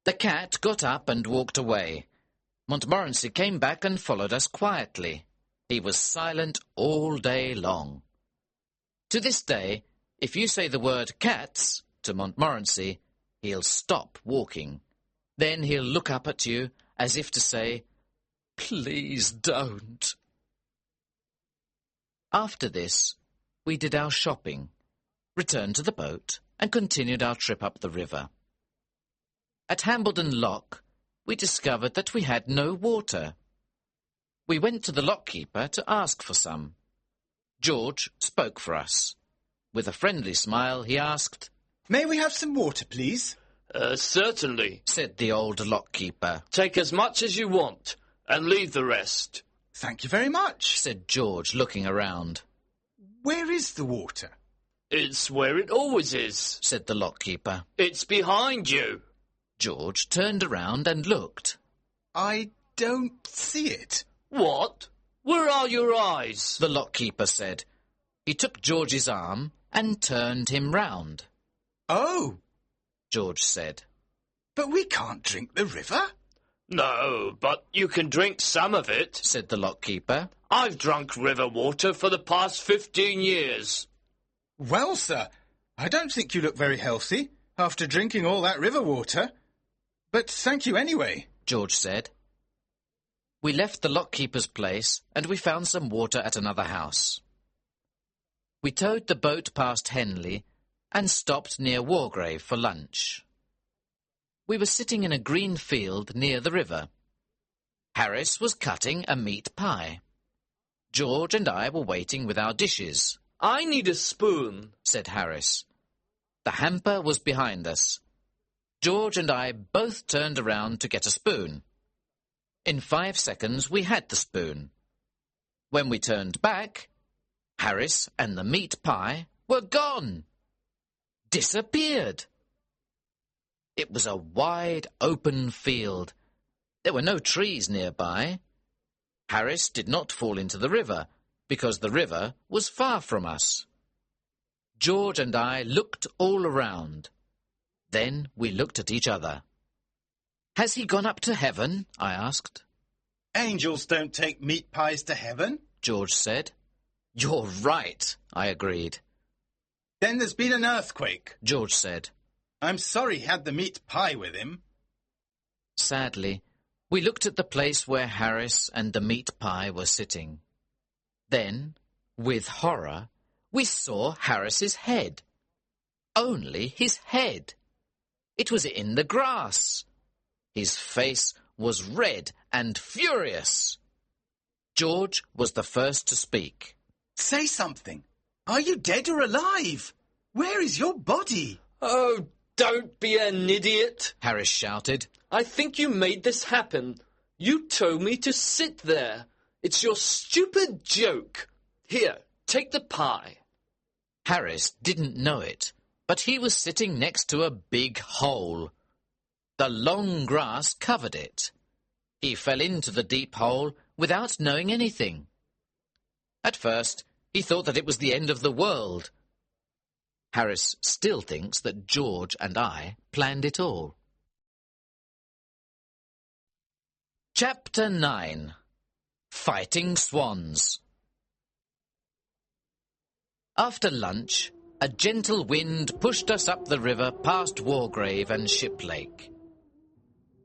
The cat got up and walked away. Montmorency came back and followed us quietly. He was silent all day long. To this day, if you say the word cats to Montmorency, he'll stop walking. Then he'll look up at you as if to say, "Please don't." After this, we did our shopping, returned to the boat, and continued our trip up the river. At Hambledon Lock, we discovered that we had no water. We went to the lockkeeper to ask for some. George spoke for us. With a friendly smile, he asked, "May we have some water, please?" Certainly," said the old lockkeeper. "Take as much as you want, and leave the rest." "Thank you very much," said George, looking around. "Where is the water?" "It's where it always is," said the lockkeeper. "It's behind you." George turned around and looked. "I don't see it." "What? Where are your eyes?" the lockkeeper said. He took George's arm and turned him round. "Oh," George said. "but we can't drink the river." No, but you can drink some of it, said the lockkeeper. I've drunk river water for the past 15 years. Well, sir, I don't think you look very healthy after drinking all that river water. But thank you anyway, George said. We left the lockkeeper's place and we found some water at another house. We towed the boat past Henley and stopped near Wargrave for lunch. We were sitting in a green field near the river. Harris was cutting a meat pie. George and I were waiting with our dishes. I need a spoon, said Harris. The hamper was behind us. George and I both turned around to get a spoon. In 5 seconds we had the spoon. When we turned back, Harris and the meat pie were gone. Disappeared. It was a wide, open field. There were no trees nearby. Harris did not fall into the river, because the river was far from us. George and I looked all around. Then we looked at each other. "Has he gone up to heaven?" I asked. Angels don't take meat pies to heaven, George said. "You're right," I agreed. Then there's been an earthquake, George said. I'm sorry he had the meat pie with him. Sadly, we looked at the place where Harris and the meat pie were sitting. Then, with horror, we saw Harris's head. Only his head. It was in the grass. His face was red and furious. George was the first to speak. Say something. Are you dead or alive? Where is your body? Oh, don't be an idiot, Harris shouted. I think you made this happen. You told me to sit there. It's your stupid joke. Here, take the pie. Harris didn't know it, but he was sitting next to a big hole. The long grass covered it. He fell into the deep hole without knowing anything. At first, he thought that it was the end of the world. Harris still thinks that George and I planned it all. Chapter 9. Fighting Swans. After lunch, a gentle wind pushed us up the river past Wargrave and Shiplake.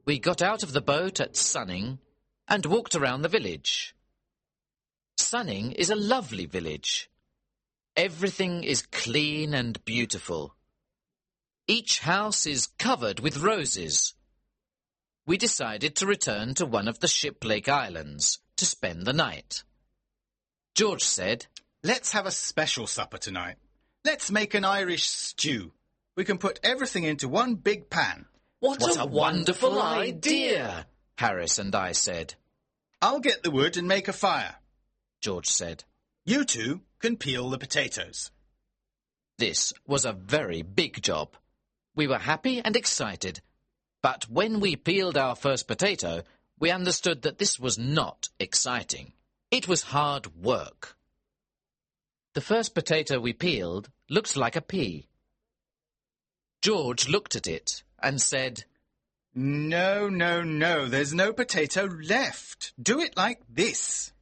We got out of the boat at Sunning and walked around the village. Sunning is a lovely village. Everything is clean and beautiful. Each house is covered with roses. We decided to return to one of the Shiplake Islands to spend the night. George said, Let's have a special supper tonight. Let's make an Irish stew. We can put everything into one big pan. What a wonderful idea, Harris and I said. I'll get the wood and make a fire, George said. You two can peel the potatoes. This was a very big job. We were happy and excited, but when we peeled our first potato, we understood that this was not exciting. It was hard work. The first potato we peeled looked like a pea. George looked at it and said, No, there's no potato left. Do it like this.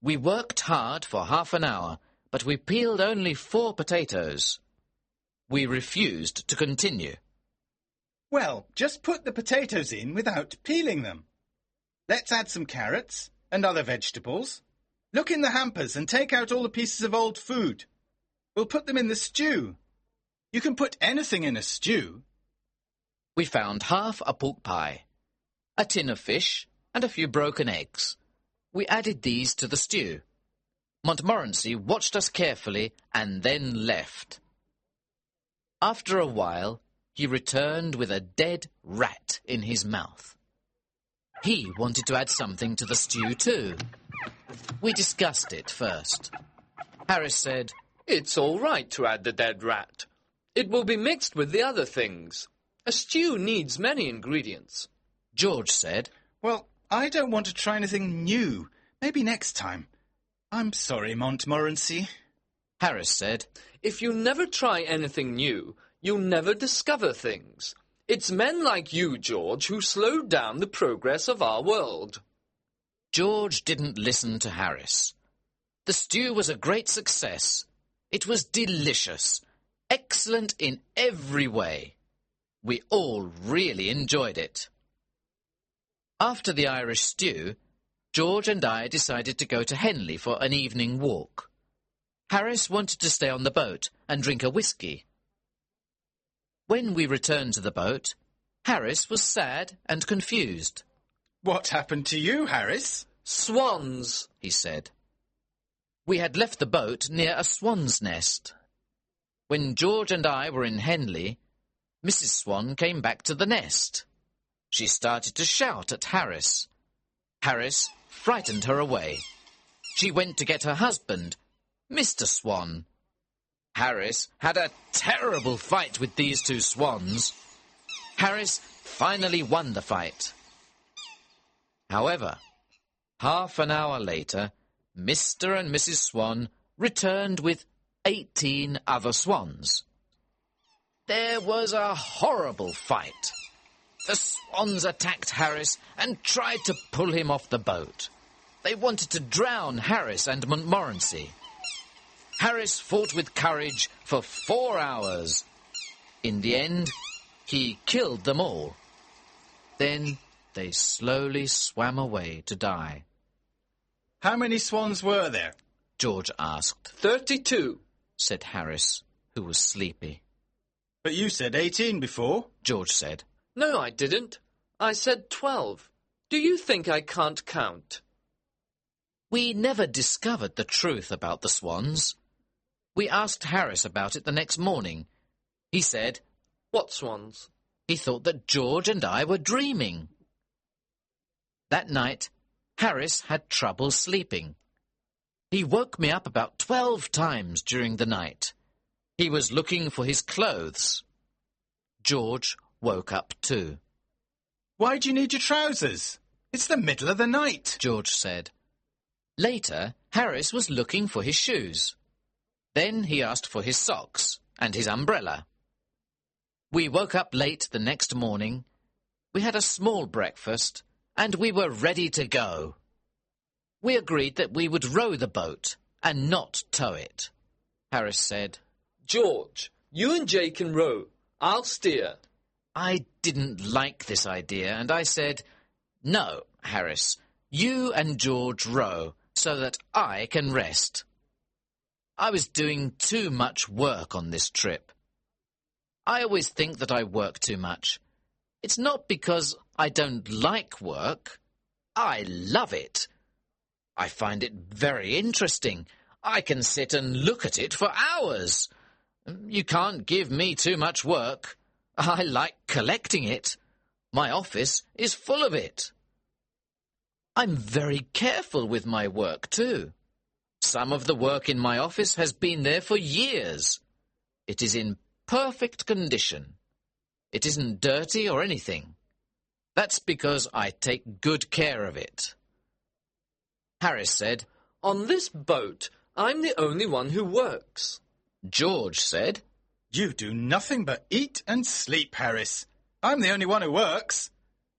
We worked hard for half an hour, but we peeled only 4 potatoes. We refused to continue. Well, just put the potatoes in without peeling them. Let's add some carrots and other vegetables. Look in the hampers and take out all the pieces of old food. We'll put them in the stew. You can put anything in a stew. We found half a pork pie, a tin of fish, and a few broken eggs. We added these to the stew. Montmorency watched us carefully and then left. After a while, he returned with a dead rat in his mouth. He wanted to add something to the stew too. We discussed it first. Harris said, It's all right to add the dead rat. It will be mixed with the other things. A stew needs many ingredients. George said, Well, I don't want to try anything new. Maybe next time. I'm sorry, Montmorency. Harris said, If you never try anything new, you'll never discover things. It's men like you, George, who slowed down the progress of our world. George didn't listen to Harris. The stew was a great success. It was delicious, excellent in every way. We all really enjoyed it. After the Irish stew, George and I decided to go to Henley for an evening walk. Harris wanted to stay on the boat and drink a whisky. When we returned to the boat, Harris was sad and confused. What happened to you, Harris? Swans, he said. We had left the boat near a swan's nest. When George and I were in Henley, Mrs. Swan came back to the nest. She started to shout at Harris. Harris frightened her away. She went to get her husband, Mr. Swan. Harris had a terrible fight with these two swans. Harris finally won the fight. However, half an hour later, Mr. and Mrs. Swan returned with 18 other swans. There was a horrible fight. The swans attacked Harris and tried to pull him off the boat. They wanted to drown Harris and Montmorency. Harris fought with courage for 4 hours. In the end, he killed them all. Then they slowly swam away to die. How many swans were there? George asked. 32, said Harris, who was sleepy. But you said 18 before. George said. No, I didn't. I said 12. Do you think I can't count? We never discovered the truth about the swans. We asked Harris about it the next morning. He said, What swans? He thought that George and I were dreaming. That night, Harris had trouble sleeping. He woke me up about 12 times during the night. He was looking for his clothes. George woke up too. Why do you need your trousers? It's the middle of the night, George said. Later, Harris was looking for his shoes. Then he asked for his socks and his umbrella. We woke up late the next morning. We had a small breakfast and we were ready to go. We agreed that we would row the boat and not tow it. Harris said, George, you and Jay can row. I'll steer. I didn't like this idea, and I said, No, Harris, you and George row so that I can rest. I was doing too much work on this trip. I always think that I work too much. It's not because I don't like work. I love it. I find it very interesting. I can sit and look at it for hours. You can't give me too much work. I like collecting it. My office is full of it. I'm very careful with my work too. Some of the work in my office has been there for years. It is in perfect condition. It isn't dirty or anything. That's because I take good care of it. Harris said, On this boat, I'm the only one who works. George said, You do nothing but eat and sleep, Harris. I'm the only one who works.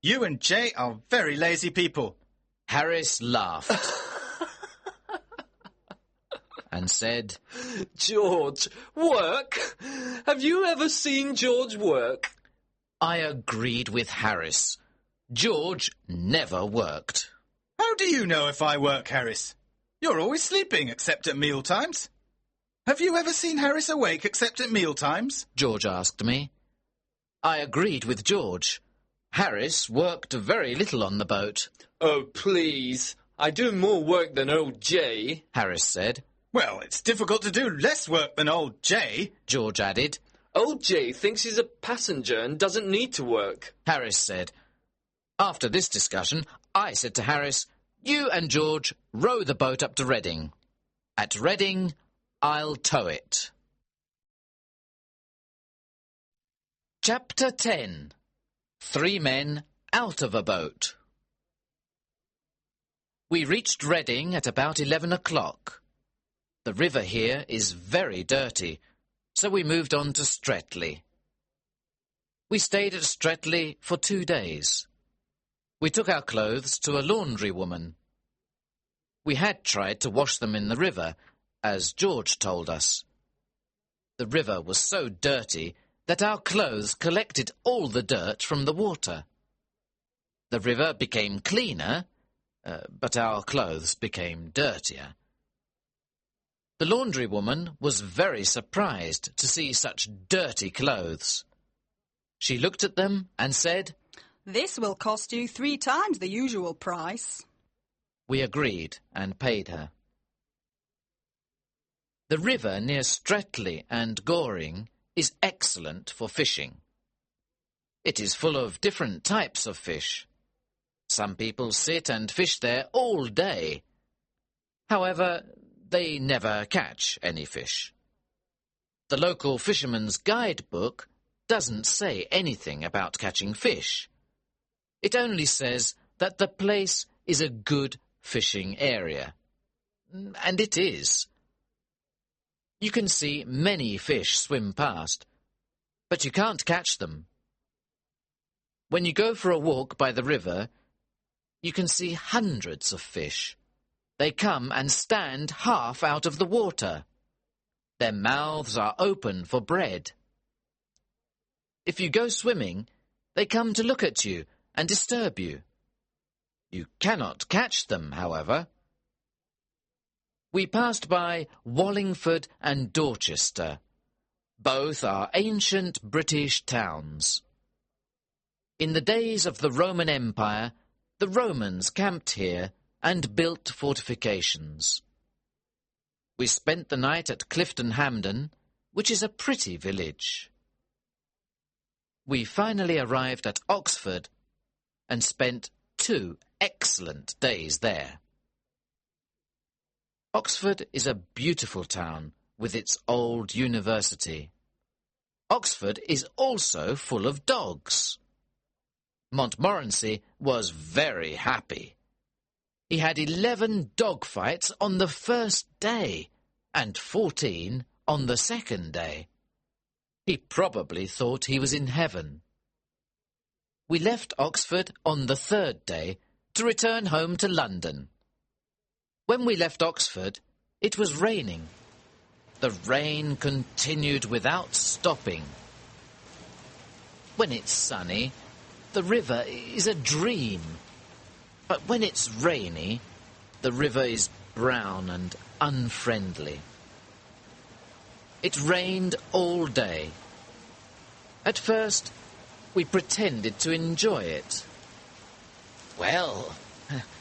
You and Jay are very lazy people. Harris laughed and said, George, work? Have you ever seen George work? I agreed with Harris. George never worked. How do you know if I work, Harris? You're always sleeping except at meal times. Have you ever seen Harris awake except at meal times? George asked me. I agreed with George. Harris worked very little on the boat. Oh, please. I do more work than old Jay, Harris said. Well, it's difficult to do less work than old Jay, George added. Old Jay thinks he's a passenger and doesn't need to work, Harris said. After this discussion, I said to Harris, You and George row the boat up to Reading. At Reading, I'll tow it. Chapter 10. 3 men out of a boat. We reached Reading at about 11 o'clock. The river here is very dirty, so we moved on to Streatley. We stayed at Streatley for 2 days. We took our clothes to a laundry woman. We had tried to wash them in the river, as George told us. The river was so dirty that our clothes collected all the dirt from the water. The river became cleaner, but our clothes became dirtier. The laundry woman was very surprised to see such dirty clothes. She looked at them and said, "This will cost you 3 times the usual price." We agreed and paid her. The river near Streatley and Goring is excellent for fishing. It is full of different types of fish. Some people sit and fish there all day. However, they never catch any fish. The local fisherman's guidebook doesn't say anything about catching fish. It only says that the place is a good fishing area. And it is. You can see many fish swim past, but you can't catch them. When you go for a walk by the river, you can see hundreds of fish. They come and stand half out of the water. Their mouths are open for bread. If you go swimming, they come to look at you and disturb you. You cannot catch them, however. We passed by Wallingford and Dorchester. Both are ancient British towns. In the days of the Roman Empire, the Romans camped here and built fortifications. We spent the night at Clifton Hampden, which is a pretty village. We finally arrived at Oxford and spent 2 excellent days there. Oxford is a beautiful town with its old university. Oxford is also full of dogs. Montmorency was very happy. He had 11 dog fights on the first day and 14 on the second day. He probably thought he was in heaven. We left Oxford on the 3rd day to return home to London. When we left Oxford, it was raining. The rain continued without stopping. When it's sunny, the river is a dream. But when it's rainy, the river is brown and unfriendly. It rained all day. At first, we pretended to enjoy it. Well,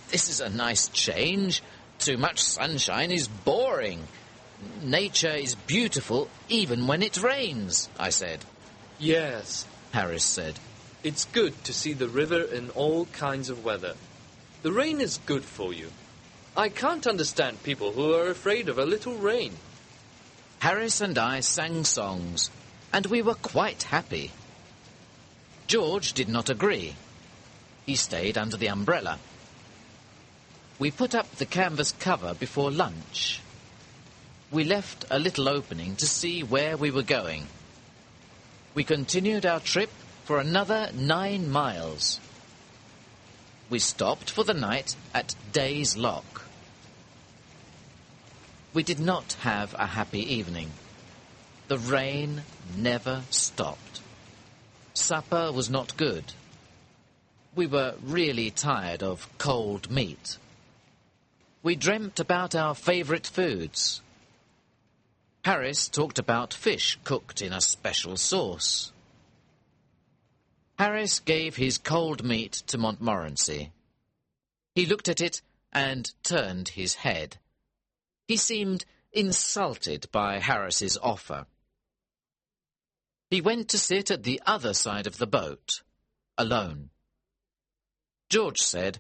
this is a nice change. Too much sunshine is boring. Nature is beautiful even when it rains, I said. Yes, Harris said. it's good to see the river in all kinds of weather. The rain is good for you. I can't understand people who are afraid of a little rain. Harris and I sang songs, and we were quite happy. George did not agree. He stayed under the umbrella. We put up the canvas cover before lunch. We left a little opening to see where we were going. We continued our trip for another 9 miles. We stopped for the night at Day's Lock. We did not have a happy evening. The rain never stopped. Supper was not good. We were really tired of cold meat. We dreamt about our favourite foods. Harris talked about fish cooked in a special sauce. Harris gave his cold meat to Montmorency. He looked at it and turned his head. He seemed insulted by Harris's offer. He went to sit at the other side of the boat, alone. George said,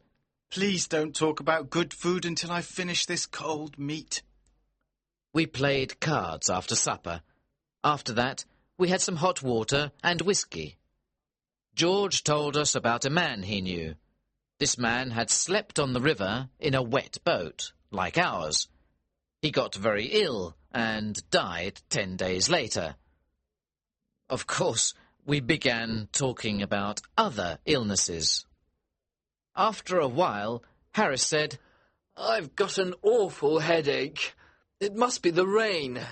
Please don't talk about good food until I finish this cold meat. We played cards after supper. After that, we had some hot water and whiskey. George told us about a man he knew. This man had slept on the river in a wet boat, like ours. He got very ill and died 10 days later. Of course, we began talking about other illnesses. After a while, Harris said, "I've got an awful headache. It must be the rain."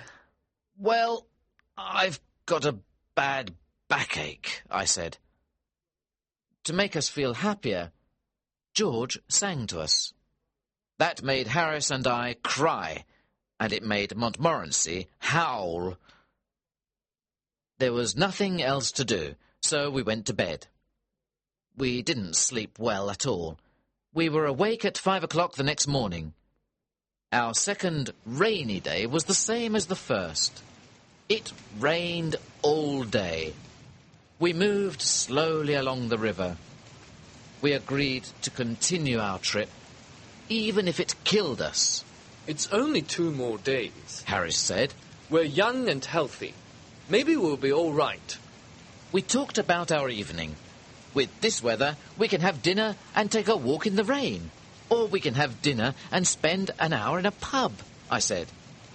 "Well, I've got a bad backache," I said. To make us feel happier, George sang to us. That made Harris and I cry, and it made Montmorency howl. There was nothing else to do, so we went to bed. We didn't sleep well at all. We were awake at 5 o'clock the next morning. Our second rainy day was the same as the first. It rained all day. We moved slowly along the river. We agreed to continue our trip, even if it killed us. "It's only 2 more days," Harris said. "We're young and healthy. Maybe we'll be all right." We talked about our evening. With this weather, we can have dinner and take a walk in the rain. Or we can have dinner and spend an hour in a pub, I said.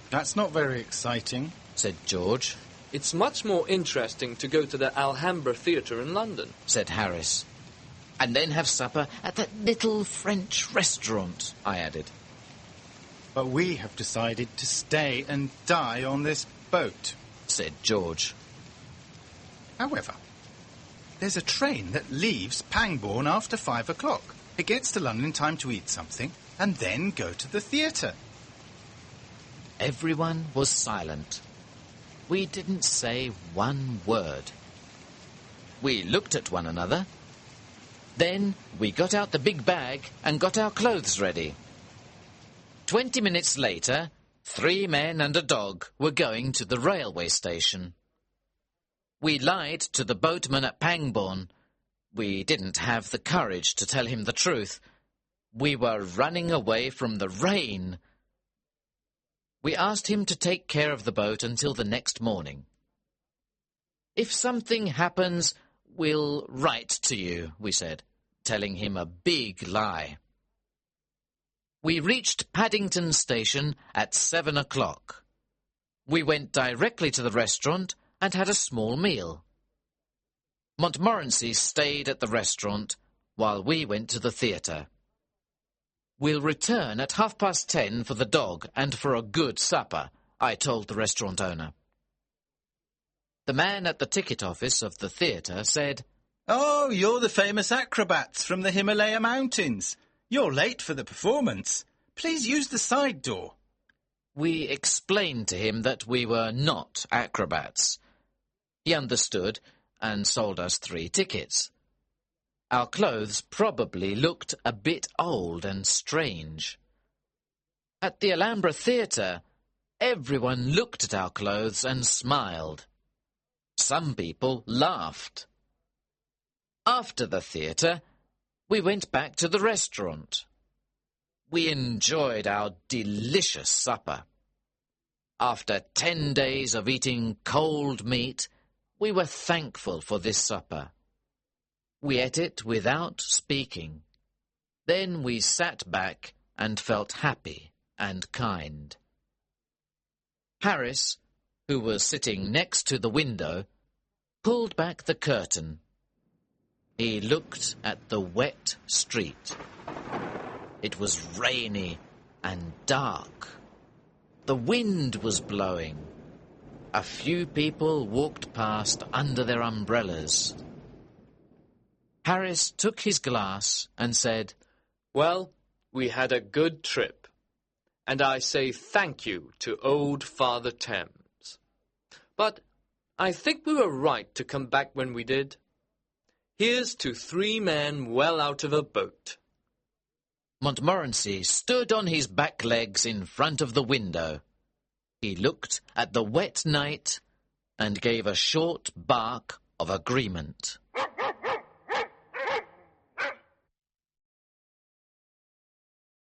That's not very exciting, said George. "It's much more interesting to go to the Alhambra Theatre in London," said Harris. And then have supper at that little French restaurant, I added. But we have decided to stay and die on this boat, said George. However, there's a train that leaves Pangbourne after 5 o'clock. It gets to London in time to eat something and then go to the theatre. Everyone was silent. We didn't say one word. We looked at one another. Then we got out the big bag and got our clothes ready. 20 minutes later, 3 men and a dog were going to the railway station. We lied to the boatman at Pangbourne. We didn't have the courage to tell him the truth. We were running away from the rain. We asked him to take care of the boat until the next morning. "If something happens, we'll write to you," we said, telling him a big lie. We reached Paddington Station at 7 o'clock. We went directly to the restaurant and had a small meal. Montmorency stayed at the restaurant while we went to the theatre. "We'll return at 10:30 for the dog and for a good supper," I told the restaurant owner. The man at the ticket office of the theatre said, "Oh, you're the famous acrobats from the Himalaya Mountains. You're late for the performance. Please use the side door." We explained to him that we were not acrobats. He understood and sold us 3 tickets. Our clothes probably looked a bit old and strange. At the Alhambra Theatre, everyone looked at our clothes and smiled. Some people laughed. After the theatre, we went back to the restaurant. We enjoyed our delicious supper. After 10 days of eating cold meat, we were thankful for this supper. We ate it without speaking. Then we sat back and felt happy and kind. Harris, who was sitting next to the window, pulled back the curtain. He looked at the wet street. It was rainy and dark. The wind was blowing. A few people walked past under their umbrellas. Harris took his glass and said, "Well, we had a good trip, and I say thank you to old Father Thames. But I think we were right to come back when we did. Here's to 3 men well out of a boat." Montmorency stood on his back legs in front of the window. He looked at the wet night and gave a short bark of agreement.